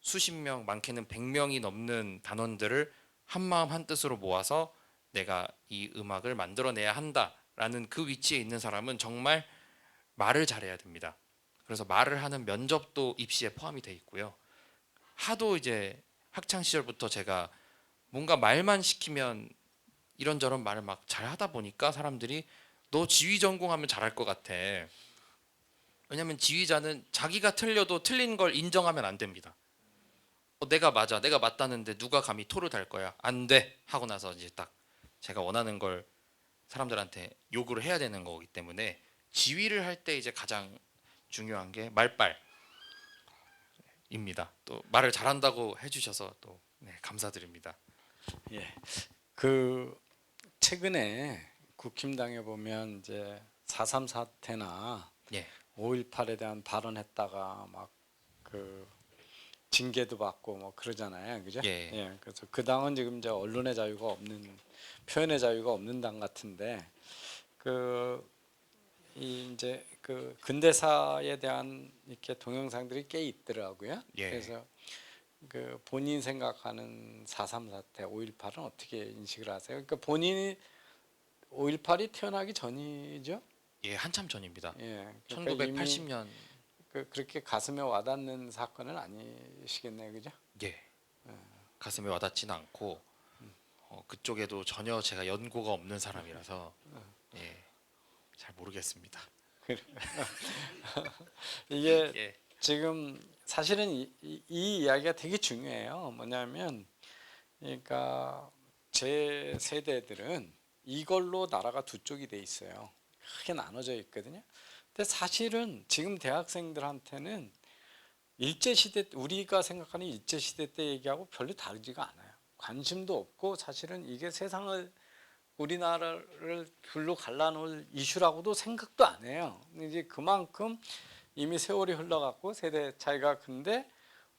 수십 명 많게는 100명이 넘는 단원들을 한마음 한뜻으로 모아서 내가 이 음악을 만들어내야 한다라는 그 위치에 있는 사람은 정말 말을 잘해야 됩니다. 그래서 말을 하는 면접도 입시에 포함이 돼 있고요. 하도 이제 학창 시절부터 제가 뭔가 말만 시키면 이런저런 말을 막 잘하다 보니까 사람들이 너 지휘 전공하면 잘할 것 같아. 왜냐하면 지휘자는 자기가 틀려도 틀린 걸 인정하면 안 됩니다. 내가 맞아, 내가 맞다는데 누가 감히 토를 달 거야? 안 돼 하고 나서 이제 딱 제가 원하는 걸 사람들한테 요구를 해야 되는 거기 때문에 지휘를 할 때 이제 가장 중요한 게 말빨입니다. 또 말을 잘한다고 해주셔서 또 감사드립니다. 예. 그 최근에 국힘당에 보면 이제 4.3 사태나 예, 5.18에 대한 발언했다가 막 그 징계도 받고 뭐 그러잖아요, 그죠? 예. 그래서 그 당은 지금 이제 언론의 자유가 없는 표현의 자유가 없는 당 같은데 이제 그 근대사에 대한 이렇게 동영상들이 꽤 있더라고요. 예. 그래서 그 본인 생각하는 4.3 사태, 5.18은 어떻게 인식을 하세요? 그러니까 본인이 5.18이 태어나기 전이죠. 예, 한참 전입니다. 예, 그러니까 1980년. 그렇게 가슴에 와닿는 사건은 아니시겠네요, 그죠? 예. 가슴에 와닿지는 않고 그쪽에도 전혀 제가 연고가 없는 사람이라서 잘 모르겠습니다. 이게 예. 지금 사실은 이 이야기가 되게 중요해요. 뭐냐면, 그러니까 제 세대들은 이걸로 나라가 두 쪽이 돼 있어요. 크게 나눠져 있거든요. 근데 사실은 지금 대학생들한테는 일제 시대 우리가 생각하는 일제 시대 때 얘기하고 별로 다르지가 않아요. 관심도 없고 사실은 이게 세상을 우리나라를 둘로 갈라놓을 이슈라고도 생각도 안 해요. 이제 그만큼 이미 세월이 흘러갔고 세대 차이가 큰데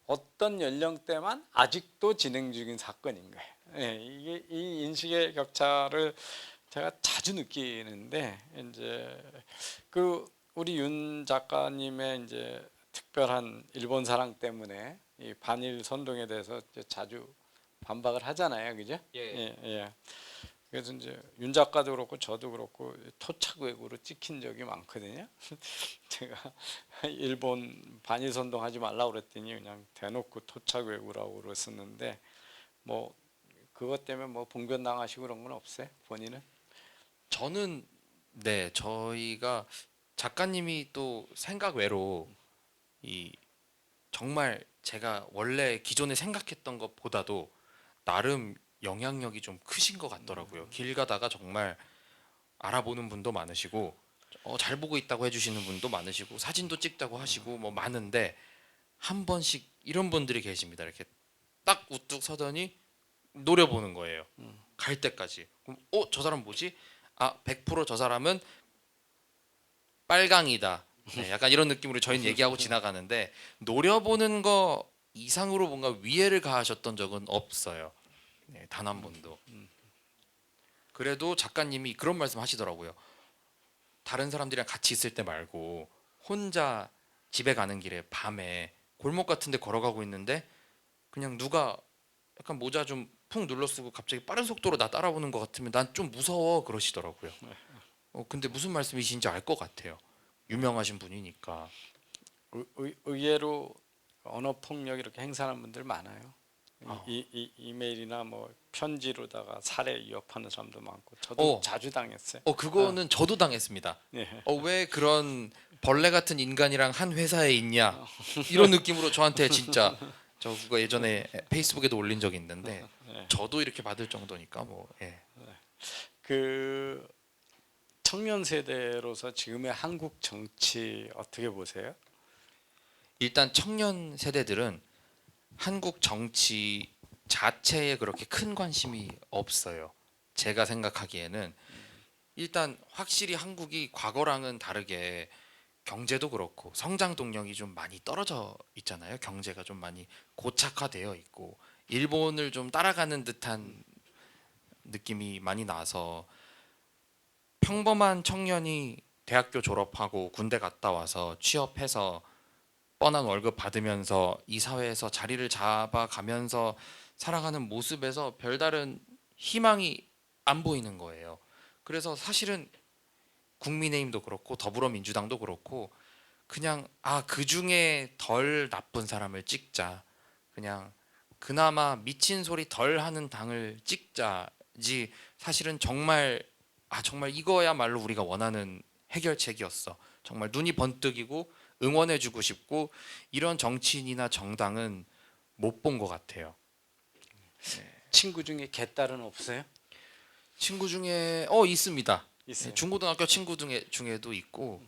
어떤 연령대만 아직도 진행 중인 사건인 거예요. 예, 이게 이 인식의 격차를 제가 자주 느끼는데 이제 그 우리 윤 작가님의 이제 특별한 일본 사랑 때문에 이 반일 선동에 대해서 이제 자주 반박을 하잖아요, 그죠? 예. 그래서 이제 윤 작가도 그렇고 저도 그렇고 토착 외구로 찍힌 적이 많거든요. 제가 일본 반일 선동하지 말라고 그랬더니 그냥 대놓고 토착 외구라고 그랬었는데 뭐 그것 때문에 뭐 봉변 당하시고 그런 건 없어요? 본인은? 저는 네, 저희가 작가님이 또 생각 외로 이 정말 제가 원래 기존에 생각했던 것보다도 나름 영향력이 좀 크신 것 같더라고요. 길 가다가 정말 알아보는 분도 많으시고 잘 보고 있다고 해주시는 분도 많으시고 사진도 찍자고 하시고 뭐 많은데 한 번씩 이런 분들이 계십니다. 이렇게 딱 우뚝 서더니 노려보는 거예요. 갈 때까지. 그럼 저 사람 뭐지? 100%저 사람은 빨강이다. 네, 약간 이런 느낌으로 저희는 얘기하고 지나가는데 노려보는 거 이상으로 뭔가 위해를 가하셨던 적은 없어요. 네, 단 한 번도. 그래도 작가님이 그런 말씀 하시더라고요. 다른 사람들이랑 같이 있을 때 말고 혼자 집에 가는 길에 밤에 골목 같은 데 걸어가고 있는데 그냥 누가 약간 모자 좀 푹 눌러 쓰고 갑자기 빠른 속도로 나 따라오는 것 같으면 난 좀 무서워 그러시더라고요. 근데 무슨 말씀이신지 알 것 같아요. 유명하신 분이니까. 의외로 언어 폭력 이렇게 행사하는 분들 많아요. 이메일이나 뭐 편지로다가 살해 위협하는 사람도 많고 저도 자주 당했어요. 그거는 저도 당했습니다. 예. 왜 그런 벌레 같은 인간이랑 한 회사에 있냐 이런 느낌으로 저한테 진짜 저 그거 예전에 페이스북에도 올린 적이 있는데 저도 이렇게 받을 정도니까 뭐 예. 그 청년 세대로서 지금의 한국 정치 어떻게 보세요? 일단 청년 세대들은 한국 정치 자체에 그렇게 큰 관심이 없어요. 제가 생각하기에는 일단 확실히 한국이 과거랑은 다르게 경제도 그렇고 성장 동력이 좀 많이 떨어져 있잖아요. 경제가 좀 많이 고착화되어 있고 일본을 좀 따라가는 듯한 느낌이 많이 나서 평범한 청년이 대학교 졸업하고 군대 갔다 와서 취업해서 뻔한 월급 받으면서 이 사회에서 자리를 잡아가면서 살아가는 모습에서 별다른 희망이 안 보이는 거예요. 그래서 사실은 국민의힘도 그렇고 더불어민주당도 그렇고 그냥 그 중에 덜 나쁜 사람을 찍자. 그냥 그나마 미친 소리 덜 하는 당을 찍자지 사실은 정말 이거야말로 우리가 원하는 해결책이었어. 정말 눈이 번뜩이고 응원해주고 싶고 이런 정치인이나 정당은 못 본 것 같아요. 친구 중에 개딸은 없어요? 친구 중에 있습니다. 있어요. 중고등학교 친구 중에도 있고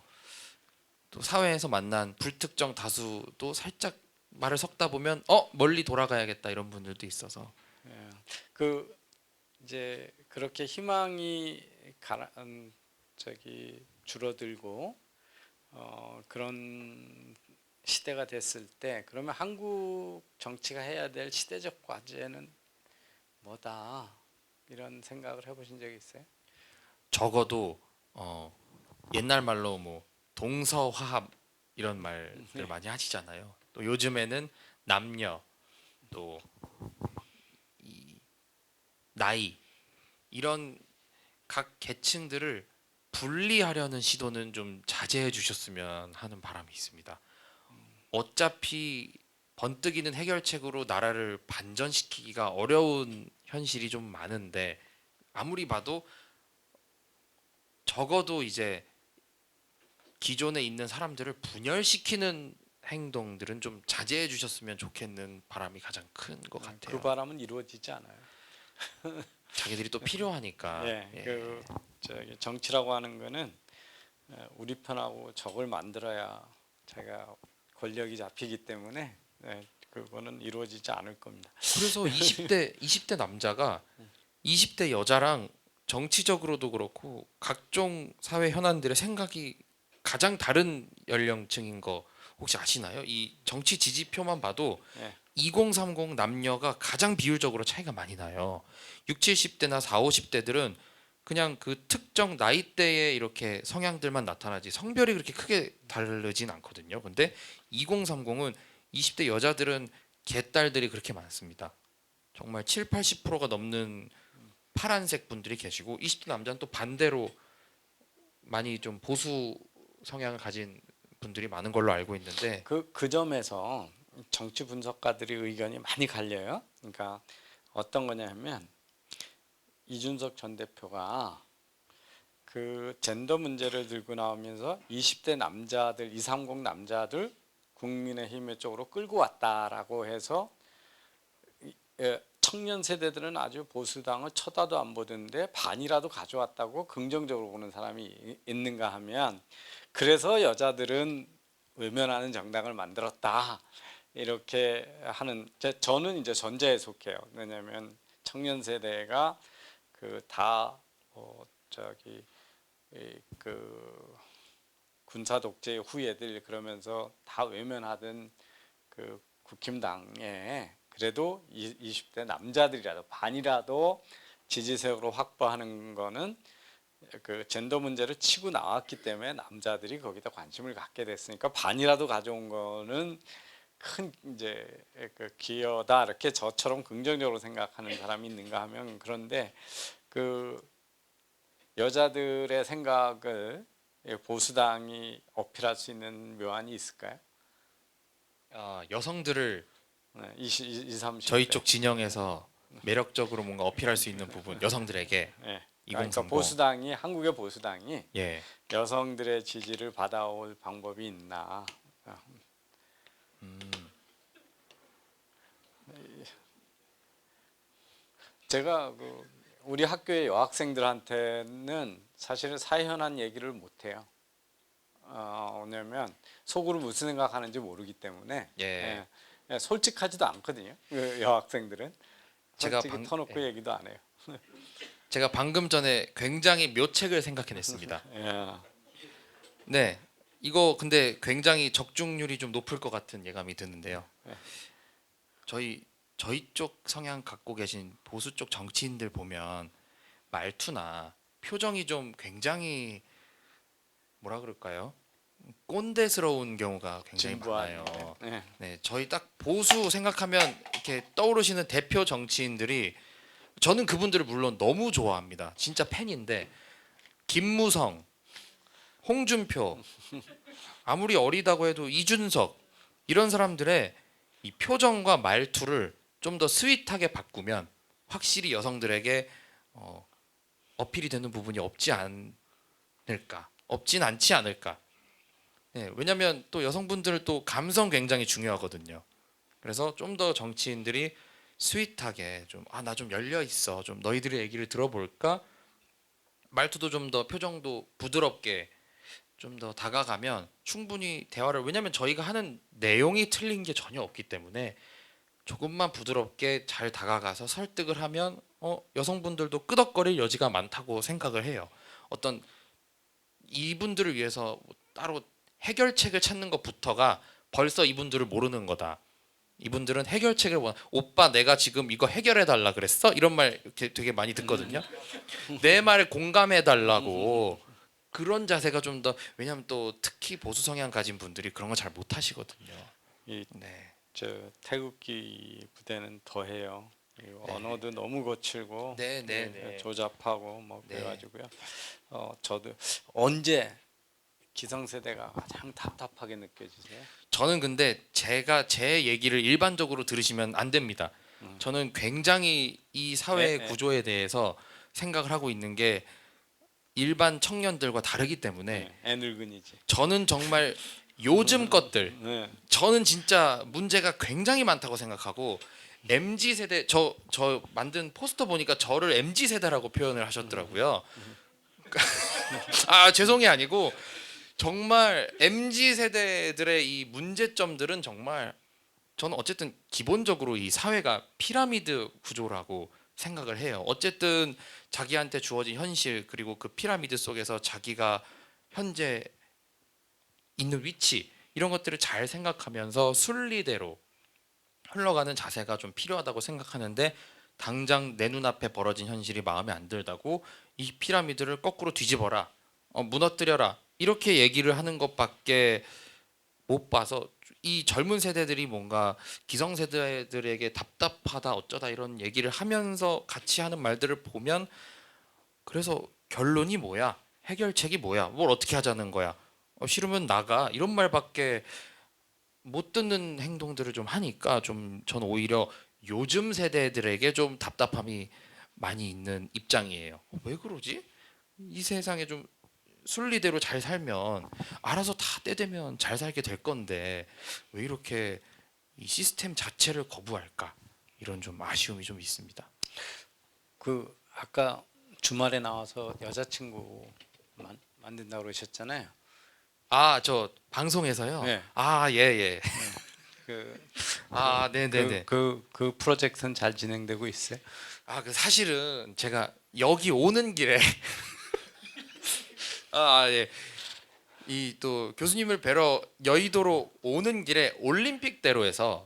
또 사회에서 만난 불특정 다수도 살짝 말을 섞다 보면 멀리 돌아가야겠다 이런 분들도 있어서 예. 그 이제 그렇게 희망이 줄어들고 그런 시대가 됐을 때 그러면 한국 정치가 해야 될 시대적 과제는 뭐다 이런 생각을 해보신 적이 있어요? 적어도 옛날 말로 뭐 동서화합 이런 말들 많이 하시잖아요. 또 요즘에는 남녀 또 이 나이 이런 각 계층들을 분리하려는 시도는 좀 자제해 주셨으면 하는 바람이 있습니다. 어차피 번뜩이는 해결책으로 나라를 반전시키기가 어려운 현실이 좀 많은데 아무리 봐도 적어도 이제 기존에 있는 사람들을 분열시키는 행동들은 좀 자제해 주셨으면 좋겠는 바람이 가장 큰 것 같아요. 그 바람은 이루어지지 않아요. 자기들이 또 필요하니까. 예, 그 정치라고 하는 거는 우리 편하고 적을 만들어야 제가 권력이 잡히기 때문에 그거는 이루어지지 않을 겁니다. 그래서 20대 남자가 20대 여자랑 정치적으로도 그렇고 각종 사회 현안들의 생각이 가장 다른 연령층인 거 혹시 아시나요? 이 정치 지지표만 봐도 예. 2030 남녀가 가장 비율적으로 차이가 많이 나요. 6, 70대나 4, 50대들은 그냥 그 특정 나이대에 이렇게 성향들만 나타나지 성별이 그렇게 크게 다르진 않거든요. 근데 2030은 20대 여자들은 개딸들이 그렇게 많습니다. 정말 7, 80%가 넘는 파란색 분들이 계시고 20대 남자는 또 반대로 많이 좀 보수 성향을 가진 분들이 많은 걸로 알고 있는데 그 점에서 정치 분석가들의 의견이 많이 갈려요. 그러니까 어떤 거냐면 이준석 전 대표가 그 젠더 문제를 들고 나오면서 20대 남자들, 230 남자들 국민의힘 쪽으로 끌고 왔다라고 해서 청년 세대들은 아주 보수당을 쳐다도 안 보던데 반이라도 가져왔다고 긍정적으로 보는 사람이 있는가 하면 그래서 여자들은 외면하는 정당을 만들었다 이렇게 하는 저는 이제 전자에 속해요. 왜냐하면 청년 세대가 그다 저기 그 군사 독재 후예들 그러면서 다 외면하던 그 국힘당에 그래도 20대 남자들이라도 반이라도 지지세로 확보하는 거는 그 젠더 문제를 치고 나왔기 때문에 남자들이 거기다 관심을 갖게 됐으니까 반이라도 가져온 거는 큰 이제 그 기여다 이렇게 저처럼 긍정적으로 생각하는 사람이 있는가 하면 그런데 그 여자들의 생각을 보수당이 어필할 수 있는 묘안이 있을까요? 여성들을 20, 30대. 저희 쪽 진영에서 매력적으로 뭔가 어필할 수 있는 부분 여성들에게 예. 2030 그러니까 보수당이 한국의 보수당이 예. 여성들의 지지를 받아올 방법이 있나? 제가 우리 학교의 여학생들한테는 사실은 사회 현안 얘기를 못 해요. 왜냐면 속으로 무슨 생각하는지 모르기 때문에 예. 솔직하지도 않거든요. 그 여학생들은 제가 솔직히 터놓고 얘기도 안 해요. 제가 방금 전에 굉장히 묘책을 생각해냈습니다. 예. 네, 이거 근데 굉장히 적중률이 좀 높을 것 같은 예감이 드는데요. 네. 저희 쪽 성향 갖고 계신 보수 쪽 정치인들 보면 말투나 표정이 좀 굉장히 뭐라 그럴까요? 꼰대스러운 경우가 굉장히 많아요. 네. 네, 저희 딱 보수 생각하면 이렇게 떠오르시는 대표 정치인들이 저는 그분들을 물론 너무 좋아합니다. 진짜 팬인데 김무성, 홍준표, 아무리 어리다고 해도 이준석 이런 사람들의 이 표정과 말투를 좀 더 스윗하게 바꾸면 확실히 여성들에게 어필이 되는 부분이 없진 않지 않을까. 네, 왜냐하면 또 여성분들은 또 감성 굉장히 중요하거든요. 그래서 좀 더 정치인들이 스윗하게 좀 나 좀 열려 있어, 좀 너희들의 얘기를 들어볼까, 말투도 좀 더 표정도 부드럽게 좀 더 다가가면 충분히 대화를 왜냐하면 저희가 하는 내용이 틀린 게 전혀 없기 때문에 조금만 부드럽게 잘 다가가서 설득을 하면 여성분들도 끄덕거릴 여지가 많다고 생각을 해요. 어떤 이분들을 위해서 뭐 따로 해결책을 찾는 것부터가 벌써 이분들을 모르는 거다. 이분들은 해결책을 오빠 내가 지금 이거 해결해 달라 그랬어? 이런 말 이렇게 되게 많이 듣거든요. 내 말에 공감해 달라고 그런 자세가 좀 더 왜냐하면 또 특히 보수 성향 가진 분들이 그런 거 잘 못하시거든요. 네. 저 태극기 부대는 더해요. 언어도 너무 거칠고 네. 조잡하고 뭐 네. 그래가지고요. 저도 언제 기성세대가 가장 답답하게 느껴지세요? 저는 근데 제가 제 얘기를 일반적으로 들으시면 안 됩니다. 저는 굉장히 이 사회 네. 구조에 대해서 생각을 하고 있는 게 일반 청년들과 다르기 때문에 애늙은이지. 저는 정말 요즘 것들 네. 저는 진짜 문제가 굉장히 많다고 생각하고 MZ 세대 저 만든 포스터 보니까 저를 MZ 세대라고 표현을 하셨더라고요. 죄송이 아니고 정말 MZ 세대들의 이 문제점들은 정말 저는 어쨌든 기본적으로 이 사회가 피라미드 구조라고 생각을 해요. 어쨌든 자기한테 주어진 현실 그리고 그 피라미드 속에서 자기가 현재 있는 위치 이런 것들을 잘 생각하면서 순리대로 흘러가는 자세가 좀 필요하다고 생각하는데 당장 내 눈앞에 벌어진 현실이 마음에 안 들다고 이 피라미드를 거꾸로 뒤집어라, 무너뜨려라 이렇게 얘기를 하는 것밖에 못 봐서 이 젊은 세대들이 뭔가 기성세대들에게 답답하다 어쩌다 이런 얘기를 하면서 같이 하는 말들을 보면 그래서 결론이 뭐야? 해결책이 뭐야? 뭘 어떻게 하자는 거야? 싫으면 나가 이런 말밖에 못 듣는 행동들을 좀 하니까 좀 저는 오히려 요즘 세대들에게 좀 답답함이 많이 있는 입장이에요. 왜 그러지? 이 세상에 좀 순리대로 잘 살면 알아서 다 때 되면 잘 살게 될 건데 왜 이렇게 이 시스템 자체를 거부할까? 이런 좀 아쉬움이 좀 있습니다. 그 아까 주말에 나와서 여자친구 만든다고 그러셨잖아요. 아, 저 방송에서요. 네. 아, 예, 예. 그 아, 네, 네, 네. 그 프로젝트는 잘 진행되고 있어요. 아, 그 사실은 제가 여기 오는 길에 예. 이 또 교수님을 뵈러 여의도로 오는 길에 올림픽대로에서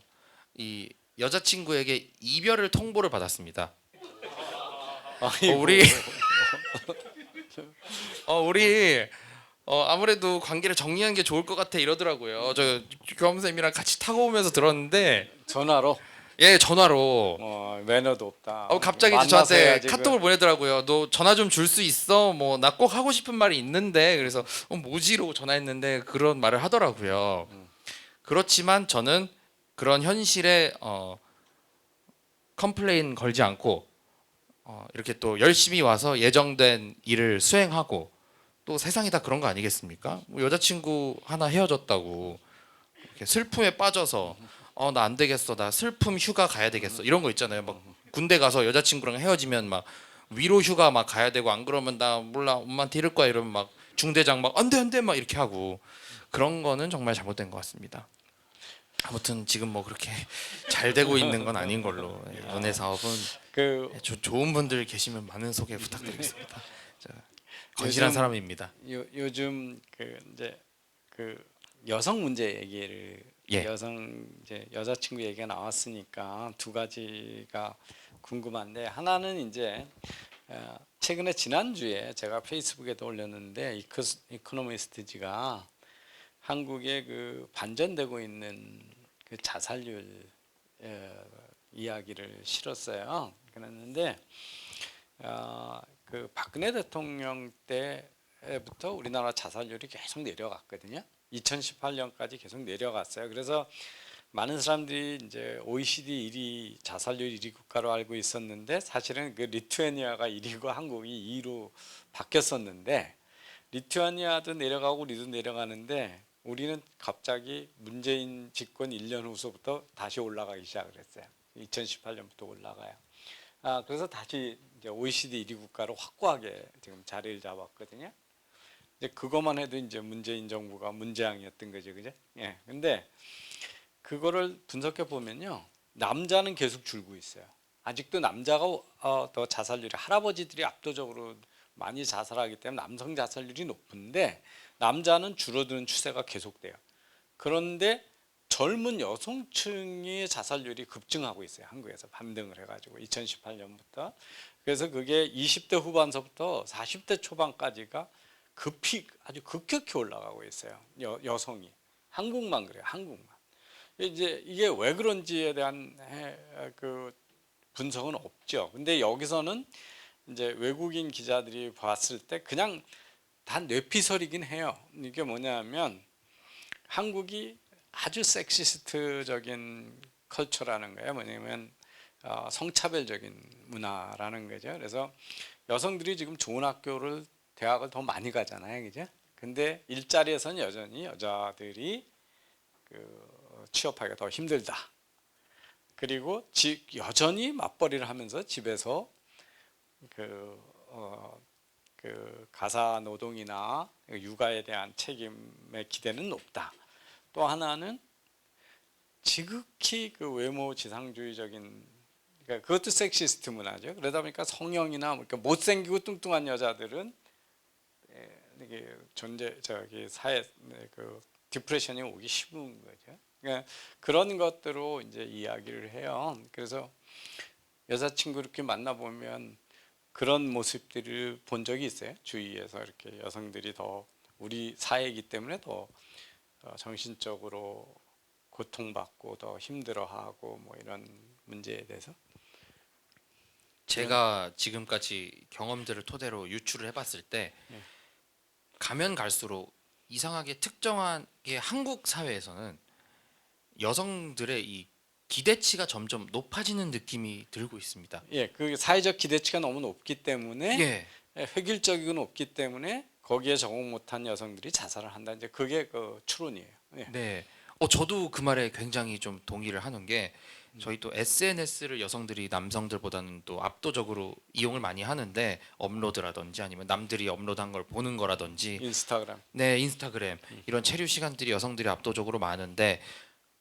이 여자친구에게 이별을 통보를 받았습니다. 아이고. 우리 우리 아무래도 관계를 정리하는 게 좋을 것 같아 이러더라고요. 저 교감쌤이랑 같이 타고 오면서 들었는데 전화로 예 전화로 매너도 없다. 갑자기 만나서 저한테 해야지, 카톡을 보내더라고요. 너 전화 좀 줄 수 있어? 뭐 나 꼭 하고 싶은 말이 있는데 그래서 뭐지 이러고 전화했는데 그런 말을 하더라고요. 그렇지만 저는 그런 현실에 컴플레인 걸지 않고 이렇게 또 열심히 와서 예정된 일을 수행하고 또 세상이 다 그런 거 아니겠습니까? 뭐 여자친구 하나 헤어졌다고 이렇게 슬픔에 빠져서 나 안 되겠어 나 슬픔 휴가 가야 되겠어 이런 거 있잖아요. 막 군대 가서 여자친구랑 헤어지면 막 위로 휴가 막 가야 되고 안 그러면 나 몰라 엄마한테 이럴 거야 이러면 막 중대장 막 안돼 안돼 막 이렇게 하고 그런 거는 정말 잘못된 것 같습니다. 아무튼 지금 뭐 그렇게 잘 되고 있는 건 아닌 걸로 연애 사업은 그 좋은 분들 계시면 많은 소개 부탁드리겠습니다. 건실한 사람입니다. 요즘 그 이제 그 여성 문제 얘기를 예. 여성 이제 여자친구 얘기가 나왔으니까 두 가지가 궁금한데, 하나는 이제 최근에 지난주에 제가 페이스북에도 올렸는데 이코노미스트지가 한국에 그 반전되고 있는 그 자살률 이야기를 실었어요. 그랬는데 그 박근혜 대통령 때부터 우리나라 자살률이 계속 내려갔거든요. 2018년까지 계속 내려갔어요. 그래서 많은 사람들이 이제 OECD 1위 자살률 1위 국가로 알고 있었는데 사실은 그 리투아니아가 1위고 한국이 2위로 바뀌었었는데, 리투아니아도 내려가고 우리도 내려가는데 우리는 갑자기 문재인 집권 1년 후서부터 다시 올라가기 시작을 했어요. 2018년부터 올라가요. 그래서 다시 이제 OECD 1위 국가로 확고하게 지금 자리를 잡았거든요. 이제 그것만 해도 이제 문재인 정부가 문재앙이었던 거죠, 그죠? 예. 근데 그거를 분석해 보면요, 남자는 계속 줄고 있어요. 아직도 남자가 더 자살률이, 할아버지들이 압도적으로 많이 자살하기 때문에 남성 자살률이 높은데 남자는 줄어드는 추세가 계속돼요. 그런데 젊은 여성층의 자살률이 급증하고 있어요. 한국에서 반등을 해가지고 2018년부터. 그래서 그게 20대 후반서부터 40대 초반까지가 급히 아주 급격히 올라가고 있어요. 여성이. 한국만 그래요. 한국만. 이제 이게 왜 그런지에 대한 그 분석은 없죠. 근데 여기서는 이제 외국인 기자들이 봤을 때 그냥 단 뇌피설이긴 해요. 이게 뭐냐면 한국이 아주 섹시스트적인 컬처라는 거예요. 뭐냐면 성차별적인 문화라는 거죠. 그래서 여성들이 지금 좋은 학교를 대학을 더 많이 가잖아요, 그죠? 근데 일자리에서는 여전히 여자들이 그 취업하기가 더 힘들다. 그리고 여전히 맞벌이를 하면서 집에서 그 가사 노동이나 육아에 대한 책임의 기대는 높다. 또 하나는 지극히 그 외모 지상주의적인 그러니까 그것도 섹시스트 문화죠. 그러다 보니까 성형이나 뭐 그러니까 못생기고 뚱뚱한 여자들은 이게 저기 사회 그 디프레션이 오기 쉬운 거죠. 그러니까 그런 것들로 이제 이야기를 해요. 그래서 여자친구 이렇게 만나 보면 그런 모습들을 본 적이 있어요. 주위에서 이렇게 여성들이 더 우리 사회이기 때문에 더 정신적으로 고통받고 더 힘들어하고 뭐 이런 문제에 대해서. 제가 지금까지 경험들을 토대로 유추를 해봤을 때 예. 가면 갈수록 이상하게 특정하게 한국 사회에서는 여성들의 이 기대치가 점점 높아지는 느낌이 들고 있습니다. 예, 그 사회적 기대치가 너무 높기 때문에 예, 획일적이고 높기 때문에 거기에 적응 못한 여성들이 자살을 한다. 이제 그게 그 추론이에요. 예. 네. 저도 그 말에 굉장히 좀 동의를 하는 게 저희 또 SNS를 여성들이 남성들보다는 또 압도적으로 이용을 많이 하는데 업로드라든지 아니면 남들이 업로드한 걸 보는 거라든지 인스타그램. 네 인스타그램 이런 체류 시간들이 여성들이 압도적으로 많은데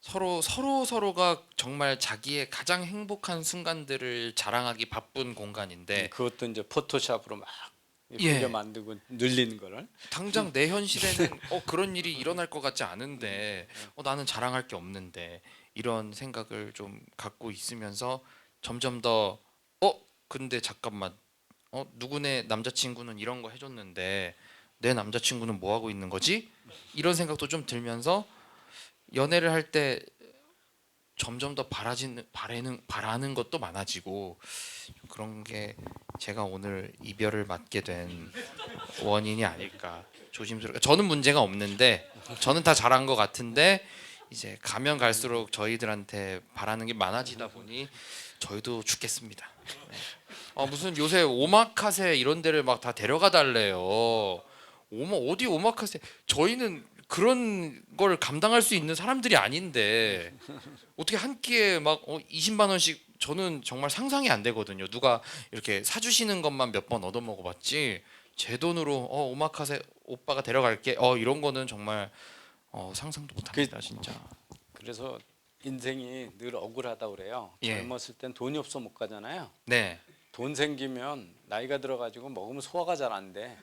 서로가 정말 자기의 가장 행복한 순간들을 자랑하기 바쁜 공간인데 그것도 이제 포토샵으로 막 예. 예쁘게 만들고 늘리는 거를. 당장 내 현실에는 그런 일이 일어날 것 같지 않은데 나는 자랑할 게 없는데 이런 생각을 좀 갖고 있으면서 점점 더 근데 잠깐만 누구네 남자친구는 이런 거 해줬는데 내 남자친구는 뭐 하고 있는 거지? 이런 생각도 좀 들면서 연애를 할 때 점점 더 바라는 것도 많아지고 그런 게 제가 오늘 이별을 맞게 된 원인이 아닐까 조심스럽게 저는 문제가 없는데 저는 다 잘한 것 같은데 이제 가면 갈수록 저희들한테 바라는 게 많아지다 보니 저희도 죽겠습니다. 무슨 요새 오마카세 이런 데를 막 다 데려가 달래요. 어디 오마카세 저희는 그런 걸 감당할 수 있는 사람들이 아닌데 어떻게 한 끼에 막 20만 원씩 저는 정말 상상이 안 되거든요. 누가 이렇게 사주시는 것만 몇 번 얻어 먹어봤지 제 돈으로 오마카세 오빠가 데려갈게 이런 거는 정말 상상도 못합니다 진짜. 그래서 인생이 늘 억울하다 그래요. 예. 젊었을 땐 돈이 없어 못 가잖아요. 네. 돈 생기면 나이가 들어가지고 먹으면 소화가 잘 안 돼.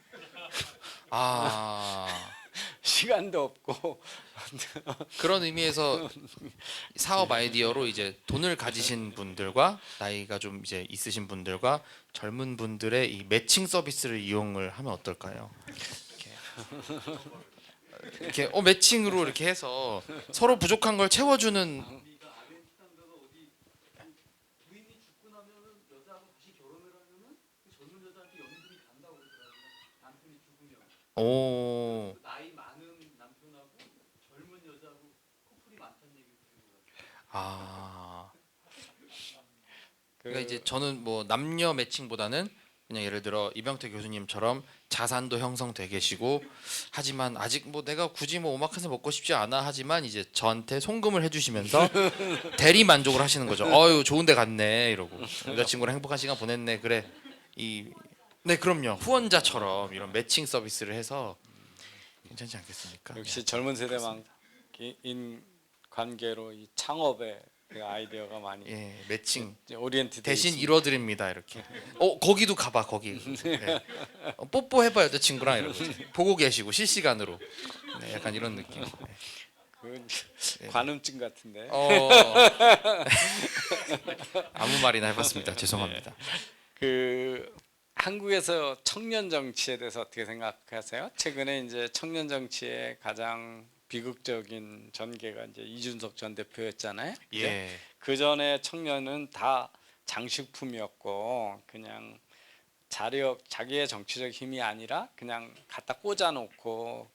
시간도 없고. 그런 의미에서 사업 아이디어로 이제 돈을 가지신 분들과 나이가 좀 이제 있으신 분들과 젊은 분들의 이 매칭 서비스를 이용을 하면 어떨까요? 이렇게 매칭으로 이렇게 해서 서로 부족한 걸 채워주는. 오. 나이 많은 남편하고 젊은 여자하고 커플이 많다는 얘기 그러니까 이제 저는 뭐 남녀 매칭보다는 그냥 예를 들어 이병태 교수님처럼 자산도 형성돼 계시고 하지만 아직 뭐 내가 굳이 뭐 오마카세 먹고 싶지 않아 하지만 이제 저한테 송금을 해주시면서 대리 만족을 하시는 거죠. 좋은데 갔네 이러고 여자친구랑 행복한 시간 보냈네 그래 네 그럼요 후원자처럼 이런 매칭 서비스를 해서 괜찮지 않겠습니까? 역시 젊은 세대만인 관계로 이 창업의 그 아이디어가 많이 매칭 오리엔트 대신 이뤄드립니다 이렇게. 거기도 가봐 거기. 네. 뽀뽀 해봐 여자친구랑 이러고 보고 계시고 실시간으로. 네, 약간 이런 느낌. 관음증 같은데. 아무 말이나 해봤습니다. 죄송합니다. 그 한국에서 청년 정치에 대해서 어떻게 생각하세요? 최근에 이제 청년 정치의 가장 비극적인 전개가 이제 이준석 전 대표였잖아요. 예. 그 전에 청년은 다 장식품이었고 그냥 자기의 정치적 힘이 아니라 그냥 갖다 꽂아놓고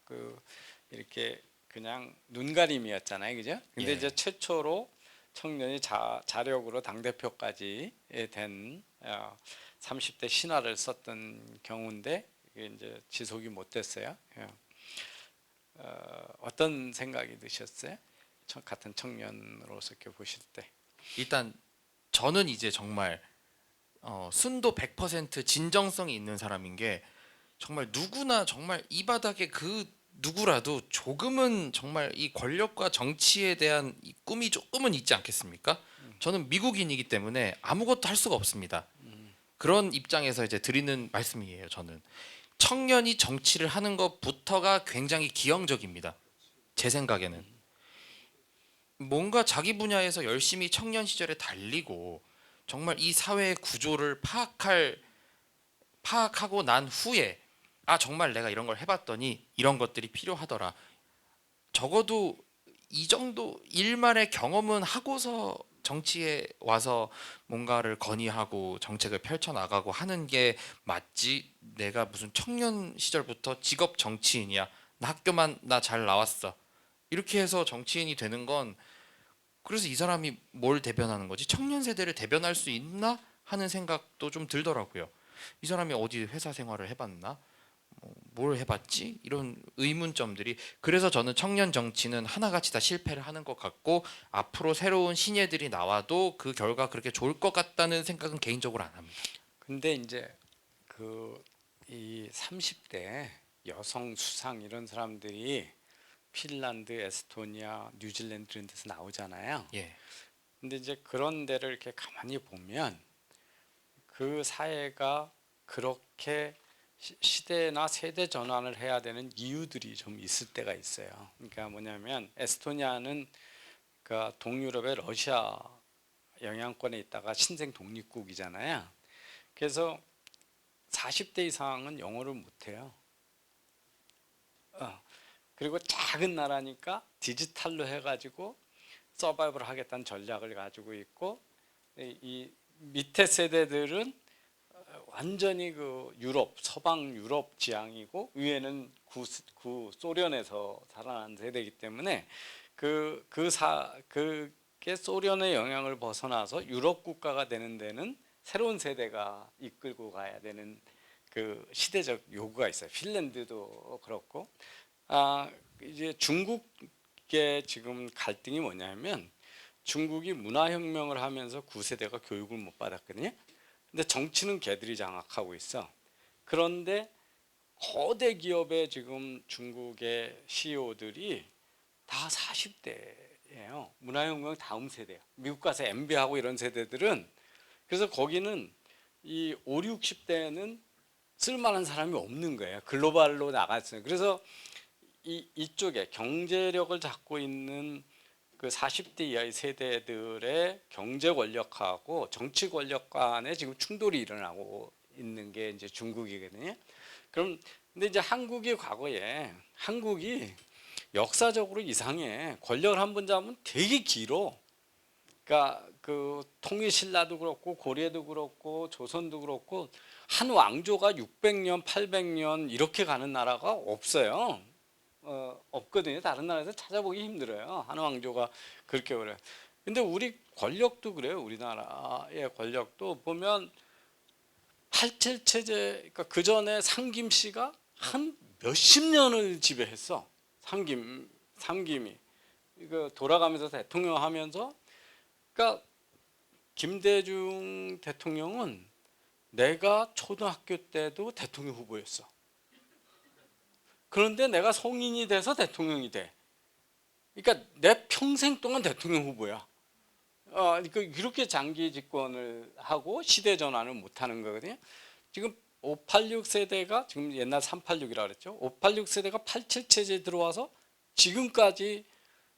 이렇게 그냥 눈가림이었잖아요, 그죠? 근데 예. 이제 최초로 청년이 자력으로 당 대표까지 된 30대 신화를 썼던 경우인데 이게 이제 지속이 못됐어요. 어떤 생각이 드셨어요? 같은 청년으로서 이렇게 보실 때. 일단 저는 이제 정말 순도 100% 진정성이 있는 사람인 게 정말 누구나 정말 이 바닥에 그 누구라도 조금은 정말 이 권력과 정치에 대한 이 꿈이 조금은 있지 않겠습니까? 저는 미국인이기 때문에 아무것도 할 수가 없습니다. 그런 입장에서 이제 드리는 말씀이에요. 저는 청년이 정치를 하는 것부터가 굉장히 기형적입니다. 제 생각에는 뭔가 자기 분야에서 열심히 청년 시절에 달리고 정말 이 사회의 구조를 파악하고 난 후에 아 정말 내가 이런 걸 해봤더니 이런 것들이 필요하더라. 적어도 이 정도 일말의 경험은 하고서 정치에 와서 뭔가를 건의하고 정책을 펼쳐나가고 하는 게 맞지. 내가 무슨 청년 시절부터 직업 정치인이야. 나 학교만 나 잘 나왔어. 이렇게 해서 정치인이 되는 건 그래서 이 사람이 뭘 대변하는 거지? 청년 세대를 대변할 수 있나 하는 생각도 좀 들더라고요. 이 사람이 어디 회사 생활을 해봤나? 뭘 해봤지? 이런 의문점들이 그래서 저는 청년 정치는 하나같이 다 실패를 하는 것 같고 앞으로 새로운 신예들이 나와도 그 결과 그렇게 좋을 것 같다는 생각은 개인적으로 안 합니다. 근데 이제 그 이 30대 여성 수상 이런 사람들이 핀란드, 에스토니아, 뉴질랜드 이런 데서 나오잖아요. 예, 근데 이제 그런 데를 이렇게 가만히 보면 그 사회가 그렇게 시대나 세대 전환을 해야 되는 이유들이 좀 있을 때가 있어요. 그러니까 뭐냐면 에스토니아는 그러니까 동유럽의 러시아 영향권에 있다가 신생 독립국이잖아요. 그래서 40대 이상은 영어를 못해요. 그리고 작은 나라니까 디지털로 해가지고 서바이벌 하겠다는 전략을 가지고 있고 이 밑에 세대들은 완전히 그 유럽 서방 유럽 지향이고 위에는 구 소련에서 살아난 세대이기 때문에 그게 소련의 영향을 벗어나서 유럽 국가가 되는 데는 새로운 세대가 이끌고 가야 되는 그 시대적 요구가 있어요. 핀란드도 그렇고 이제 중국의 지금 갈등이 뭐냐면 중국이 문화혁명을 하면서 9세대가 교육을 못 받았거든요. 근데 정치는 걔들이 장악하고 있어. 그런데 거대 기업의 지금 중국의 CEO들이 다 40대예요. 문화혁명 다음 세대예요. 미국 가서 MB하고 이런 세대들은 그래서 거기는 이 5, 60대는 쓸만한 사람이 없는 거예요. 글로벌로 나갔어요. 그래서 이쪽에 경제력을 잡고 있는 그 40대 이하의 세대들의 경제 권력하고 정치 권력 간에 지금 충돌이 일어나고 있는 게 이제 중국이거든요. 그럼 근데 이제 한국이 과거에 한국이 역사적으로 이상해. 권력을 한 번 잡으면 되게 길어. 그러니까 그 통일신라도 그렇고 고려도 그렇고 조선도 그렇고 한 왕조가 600년, 800년 이렇게 가는 나라가 없어요. 없거든요. 다른 나라에서 찾아보기 힘들어요. 한 왕조가 그렇게 그래요. 근데 우리 권력도 그래요. 우리나라의 권력도 보면 87 체제, 그러니까 그 전에 상김 씨가 한 몇십 년을 지배했어. 상김이 이거 돌아가면서 대통령 하면서, 그러니까 김대중 대통령은 내가 초등학교 때도 대통령 후보였어. 그런데 내가 성인이 돼서 대통령이 돼. 그러니까 내 평생 동안 대통령 후보야. 이렇게 장기 집권을 하고 시대 전환을 못하는 거거든요. 지금 586 세대가 지금 옛날 386이라 그랬죠. 586 세대가 87 체제에 들어와서 지금까지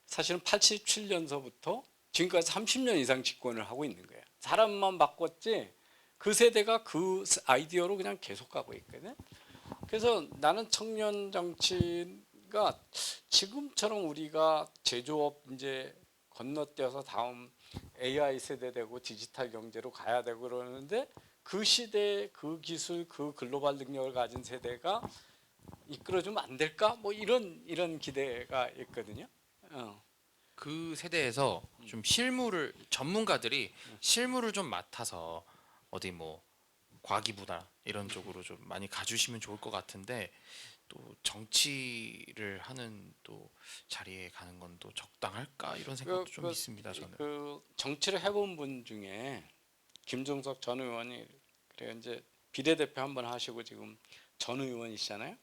사실은 87년서부터 지금까지 30년 이상 집권을 하고 있는 거예요. 사람만 바꿨지 그 세대가 그 아이디어로 그냥 계속 가고 있거든. 그래서 나는 청년 정치가 지금처럼 우리가 제조업 이제 건너뛰어서 다음 AI 세대 되고 디지털 경제로 가야 되고 그러는데 그 시대 그 기술 그 글로벌 능력을 가진 세대가 이끌어주면 안 될까? 뭐 이런 기대가 있거든요. 그 세대에서 좀 실무를 전문가들이 실무를 좀 맡아서 어디 뭐 과기부나 이런 쪽으로 좀 많이 가주시면 좋을 것 같은데 또 정치를 하는 또 자리에 가는 건 또 적당할까 이런 생각도 좀 있습니다. 저는. 그 정치를 해본 분 중에 김종석 전 의원이 그래 이제 비례대표 한번 하시고 지금 전 의원이시잖아요.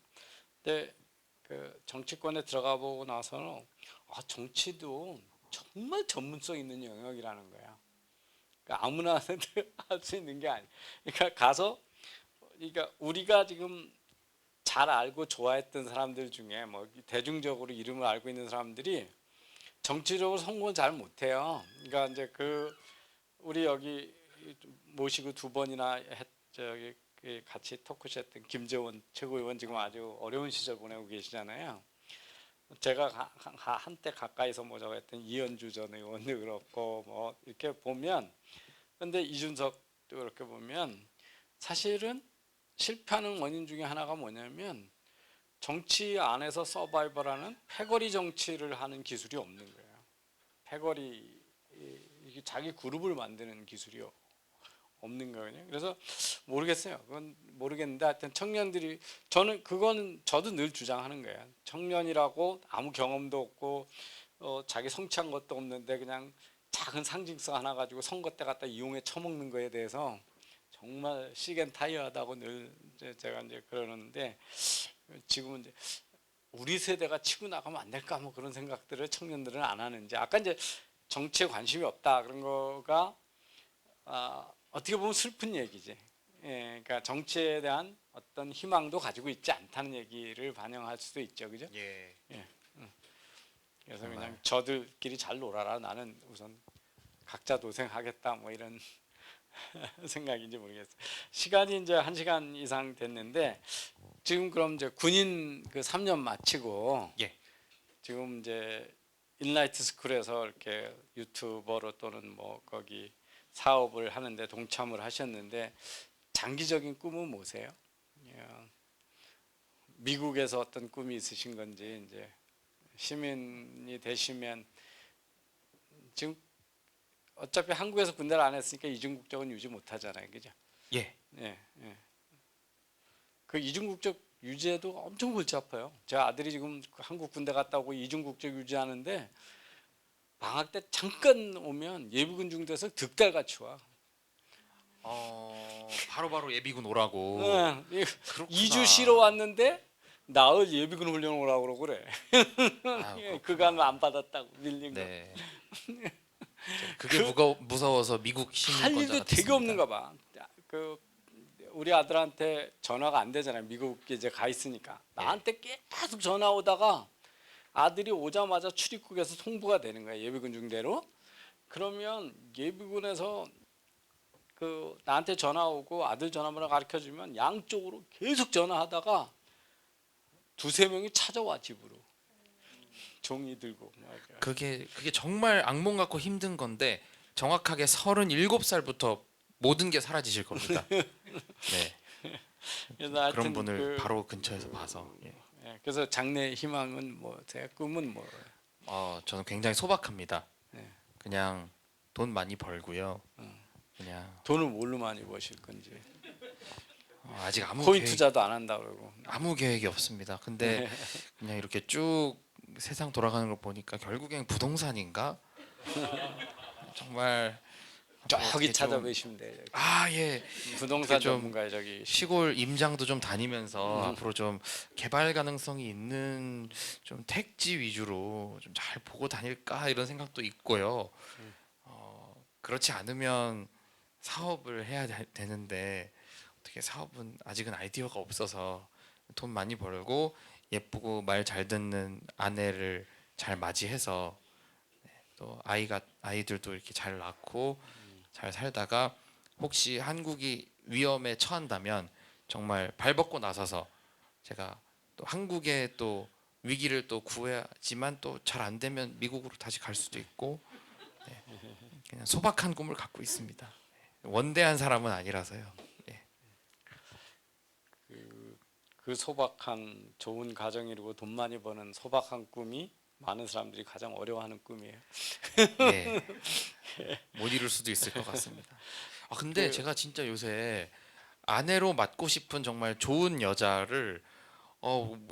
근데 그 정치권에 들어가 보고 나서는 정치도 정말 전문성 있는 영역이라는 거야. 그러니까 아무나 할 수 있는 게 아니. 그러니까 가서 그러니까 우리가 지금 잘 알고 좋아했던 사람들 중에 뭐 대중적으로 이름을 알고 있는 사람들이 정치적으로 성공을 잘 못해요. 그러니까 이제 그 우리 여기 모시고 두 번이나 저기 같이 토크쇼 했던 김재원 최고위원 지금 아주 어려운 시절 보내고 계시잖아요. 제가 한때 가까이서 뭐 저거 했던 이현주 전 의원도 그렇고 뭐 이렇게 보면 근데 이준석도 그렇게 보면 사실은 실패하는 원인 중에 하나가 뭐냐면 정치 안에서 서바이벌하는 패거리 정치를 하는 기술이 없는 거예요. 패거리 이게 자기 그룹을 만드는 기술이 없는 거거든요. 그래서 모르겠어요. 그건 모르겠는데 하여튼 청년들이 저는 그거는 저도 늘 주장하는 거예요. 청년이라고 아무 경험도 없고 자기 성취한 것도 없는데 그냥 작은 상징성 하나 가지고 선거 때 갖다 이용해 처먹는 거에 대해서 정말 시겐타이어하다고 늘 제가 이제 그러는데 지금은 이제 우리 세대가 치고 나가면 안 될까 뭐 그런 생각들을 청년들은 안 하는지 아까 이제 정치에 관심이 없다 그런 거가 어떻게 보면 슬픈 얘기지. 예, 그러니까 정치에 대한 어떤 희망도 가지고 있지 않다는 얘기를 반영할 수도 있죠, 그죠? 예. 그래서 정말. 그냥 저들끼리 잘 놀아라. 나는 우선 각자 도생하겠다. 뭐 이런 생각인지 모르겠어요. 시간이 이제 1시간 이상 됐는데 지금 그럼 이제 군인 그 3년 마치고 예. 지금 이제 인라이트 스쿨에서 이렇게 유튜버로 또는 뭐 거기 사업을 하는데 동참을 하셨는데 장기적인 꿈은 뭐세요? 예. 미국에서 어떤 꿈이 있으신 건지 이제 시민이 되시면 지금 어차피 한국에서 군대를 안 했으니까 이중 국적은 유지 못 하잖아요. 그죠? 예. 예. 그 이중 국적 유지에도 엄청 골치 아파요. 제 아들이 지금 한국 군대 갔다 오고 이중 국적 유지하는데 방학 때 잠깐 오면 예비군 중대에서 득달같이 와. 바로바로 예비군 오라고. 응, 그렇구나. 2주 쉬러 왔는데 나을 예비군 훈련 오라고 그래. 아유, 그간 안 받았다고 밀린 거. 네. 그게 무서워서 미국 할 시민권자가 일도 되게 됐습니다. 없는가 봐. 그 우리 아들한테 전화가 안 되잖아요. 미국에 이제 가 있으니까. 나한테 계속 전화 오다가 아들이 오자마자 출입국에서 송부가 되는 거야. 예비군 중대로. 그러면 예비군에서 그 나한테 전화 오고 아들 전화번호 가르쳐 주면 양쪽으로 계속 전화하다가 두세 명이 찾아와 집으로. 종이 들고. 그게 정말 악몽 같고 힘든 건데 정확하게 37살부터 모든 게 사라지실 겁니다. 네. 그래서 하여튼 그런 분을 바로 근처에서 봐서. 예. 예, 그래서 장래 희망은 뭐 제 꿈은 뭐 저는 굉장히 소박합니다. 네. 그냥 돈 많이 벌고요. 그냥 돈을 뭘로 많이 버실 건지. 아직 코인 투자도 안 한다 그러고. 아무 계획이 없습니다. 근데 그냥 이렇게 쭉 세상 돌아가는 걸 보니까 결국엔 부동산인가? 정말 저기 좀- 찾아뵈시면 돼요. 예. 부동산 좀 전문가 저기. 시골 임장도 좀 다니면서 앞으로 좀 개발 가능성이 있는 좀 택지 위주로 좀 잘 보고 다닐까 이런 생각도 있고요. 그렇지 않으면 사업을 해야 되는데 어떻게 사업은 아직은 아이디어가 없어서 돈 많이 벌고 예쁘고 말 잘 듣는 아내를 잘 맞이해서 또 아이들도 이렇게 잘 낳고 잘 살다가 혹시 한국이 위험에 처한다면 정말 발벗고 나서서 제가 또 한국의 또 위기를 또 구해야지만 또 잘 안 되면 미국으로 다시 갈 수도 있고 그냥 소박한 꿈을 갖고 있습니다. 원대한 사람은 아니라서요. 그 소박한 좋은 가정 이루고 돈 많이 버는 소박한 꿈이 많은 사람들이 가장 어려워하는 꿈이에요. 예. 못 이룰 수도 있을 것 같습니다. 근데 그- 제가 진짜 요새 아내로 맡고 싶은 정말 좋은 여자를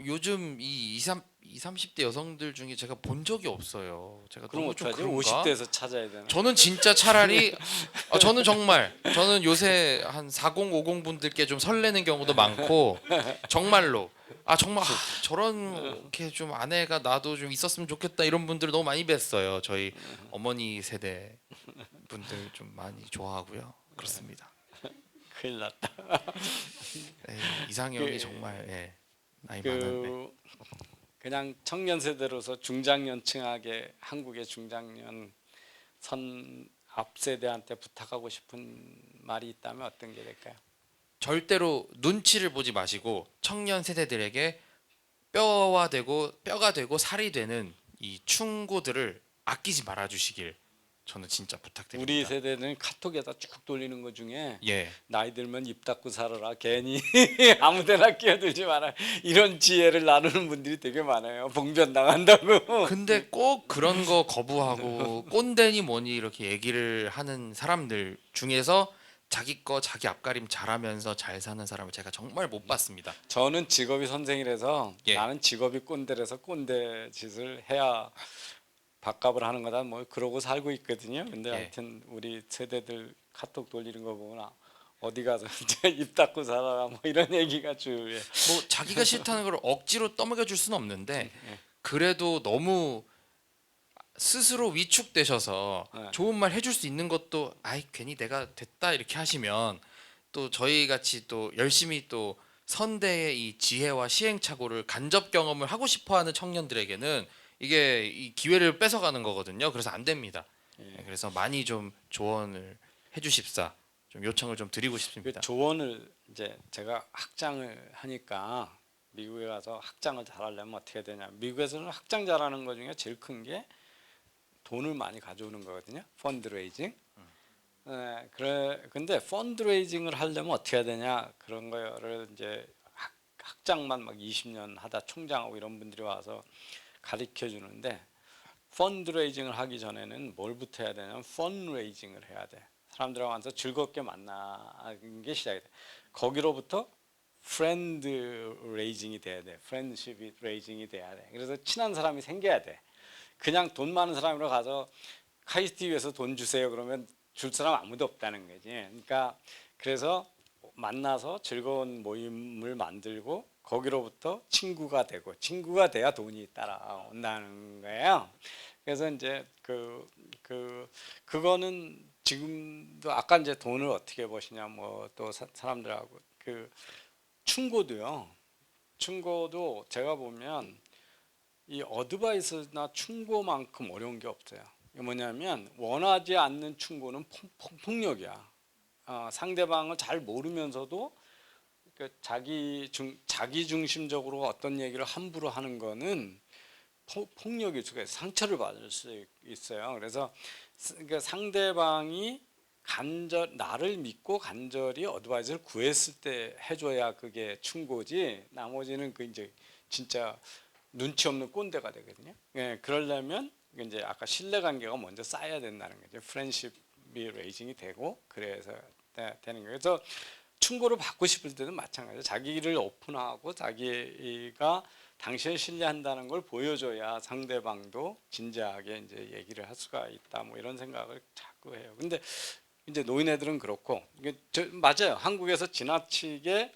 요즘 이 30대 여성들 중에 제가 본 적이 없어요. 제가 그럼 너무 좀 어떡하지? 그런가? 50대에서 찾아야 되나? 저는 진짜 차라리 저는 요새 한 40, 50 분들께 좀 설레는 경우도 많고 정말로 저렇게 좀 아내가 나도 좀 있었으면 좋겠다 이런 분들을 너무 많이 뵀어요. 저희 어머니 세대 분들 좀 많이 좋아하고요. 그렇습니다. 큰일 났다. 네, 이상형이 그- 정말 예, 나이 많은. 네. 그 그냥 청년 세대로서 중장년층하게 한국의 중장년 선 앞 세대한테 부탁하고 싶은 말이 있다면 어떤 게 될까요? 절대로 눈치를 보지 마시고 청년 세대들에게 뼈가 되고 살이 되는 이 충고들을 아끼지 말아 주시길 저는 진짜 우리 부탁드립니다. 세대는 카톡에다 쭉 돌리는 것 중에 예. 나이 들면 입 닫고 살아라, 괜히 아무데나 끼어들지 마라, 이런 지혜를 나누는 분들이 되게 많아요. 봉변 당한다고. 근데 꼭 그런 거 거부하고 꼰대니 뭐니 이렇게 얘기를 하는 사람들 중에서 자기 거 자기 앞가림 잘하면서 잘 사는 사람을 제가 정말 못 봤습니다. 저는 직업이 선생이라서 예. 나는 직업이 꼰대라서 꼰대 짓을 해야 밥값을 하는 거다, 뭐 그러고 살고 있거든요. 근데 예. 하여튼 우리 세대들 카톡 돌리는 거 보면 어디 가서 이제 입 닫고 살아라, 뭐 이런 얘기가 주요. 뭐 자기가 싫다는 걸 억지로 떠먹여 줄 수는 없는데 예. 그래도 너무 스스로 위축되셔서 네. 좋은 말 해줄 수 있는 것도 아이 괜히 내가 됐다 이렇게 하시면 또 저희 같이 또 열심히 또 선대의 이 지혜와 시행착오를 간접 경험을 하고 싶어하는 청년들에게는 이게 이 기회를 뺏어가는 거거든요. 그래서 안 됩니다. 네, 그래서 많이 좀 조언을 해주십사 좀 요청을 좀 드리고 그 싶습니다. 조언을 이제 제가 학장을 하니까 미국에 가서 학장을 잘하려면 어떻게 해야 되냐. 미국에서는 학장 잘하는 것 중에 제일 큰 게 돈을 많이 가져오는 거거든요. 펀드레이징. 네, 그래. 근데 펀드레이징을 하려면 어떻게 해야 되냐, 그런 거를 이제 학장만 막 20년 하다 총장하고 이런 분들이 와서 가르쳐 주는데, 펀드레이징을 하기 전에는 뭘부터 해야 되냐면 펀레이징을 해야 돼. 사람들하고 와서 즐겁게 만나는 게 시작이 돼. 거기로부터 프렌드 레이징이 돼야 돼. 프렌드십 레이징이 돼야 돼. 그래서 친한 사람이 생겨야 돼. 그냥 돈 많은 사람으로 가서 카이스트 위해서 돈 주세요 그러면 줄 사람 아무도 없다는 거지. 그러니까 그래서 만나서 즐거운 모임을 만들고 거기로부터 친구가 되고, 친구가 돼야 돈이 따라온다는 거예요. 그래서 이제 그거는 지금도 아까 이제 돈을 어떻게 버시냐, 뭐 또 사람들하고 충고도요. 충고도 제가 보면 이 어드바이스나 충고만큼 어려운 게 없어요. 이게 뭐냐면 원하지 않는 충고는 폭력이야. 상대방을 잘 모르면서도 자기 중심적으로 어떤 얘기를 함부로 하는 거는 폭력일 수가 있어요. 상처를 받을 수 있어요. 그래서 상대방이 나를 믿고 간절히 어드바이스를 구했을 때 해줘야 그게 충고지, 나머지는 이제 진짜 눈치 없는 꼰대가 되거든요. 예, 그러려면 이제 아까 신뢰관계가 먼저 쌓여야 된다는 거죠. 프렌십이 레이징이 되고 그래서 되는 거예요. 그래서 충고를 받고 싶을 때는 마찬가지예요. 자기를 오픈하고 자기가 당신을 신뢰한다는 걸 보여줘야 상대방도 진지하게 이제 얘기를 할 수가 있다. 뭐 이런 생각을 자꾸 해요. 근데 이제 노인애들은 그렇고, 이게 맞아요. 한국에서 지나치게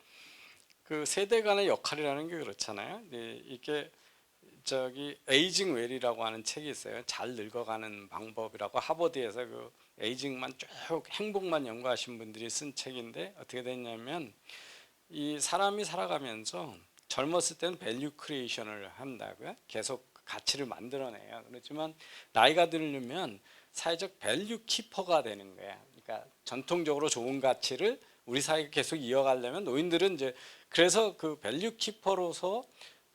그 세대 간의 역할이라는 게 그렇잖아요. 이게 에이징 웰이라고 하는 책이 있어요. 잘 늙어가는 방법이라고, 하버드에서 그 에이징만 쭉 행복만 연구하신 분들이 쓴 책인데, 어떻게 됐냐면 이 사람이 살아가면서 젊었을 때는 밸류 크리에이션을 한다고요. 계속 가치를 만들어내요. 그렇지만 나이가 들면 사회적 밸류 키퍼가 되는 거야. 그러니까 전통적으로 좋은 가치를 우리 사회가 계속 이어가려면 노인들은 이제 그래서 그 밸류 키퍼로서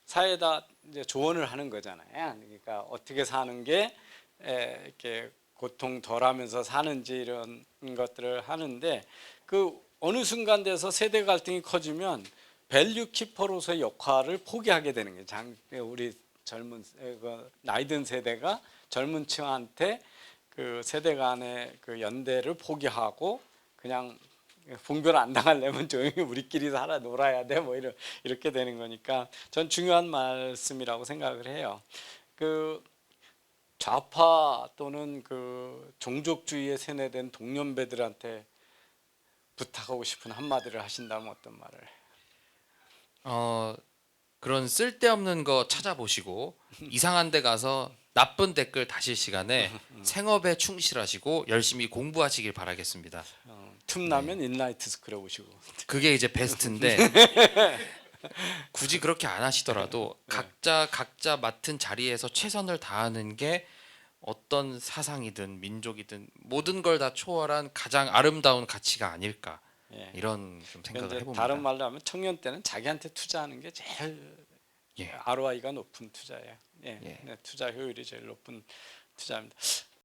사회에다 이제 조언을 하는 거잖아요. 그러니까 어떻게 사는 게 이렇게 고통 덜하면서 사는지 이런 것들을 하는데, 그 어느 순간 돼서 세대 갈등이 커지면 밸류 키퍼로서의 역할을 포기하게 되는 거예요. 우리 젊은 나이 든 세대가 젊은 층한테 그 세대 간의 그 연대를 포기하고 그냥 봉변 안 당하려면 조용히 우리끼리 살아 놀아야 돼, 뭐 이렇게 되는 거니까 전 중요한 말씀이라고 생각을 해요. 그 좌파 또는 그 종족주의에 세뇌된 동년배들한테 부탁하고 싶은 한마디를 하신다면 어떤 말을? 그런 쓸데없는 거 찾아보시고 이상한 데 가서 나쁜 댓글 다실 시간에 생업에 충실하시고 열심히 공부하시길 바라겠습니다. 틈나면 인라이트 스쿨에 오시고. 그게 이제 베스트인데 굳이 그렇게 안 하시더라도 각자 맡은 자리에서 최선을 다하는 게 어떤 사상이든 민족이든 모든 걸 다 초월한 가장 아름다운 가치가 아닐까 예. 이런 좀 생각을 이제 해봅니다. 다른 말로 하면 청년 때는 자기한테 투자하는 게 제일 예. ROI가 높은 투자예요. 예. 예. 네, 투자 효율이 제일 높은 투자입니다.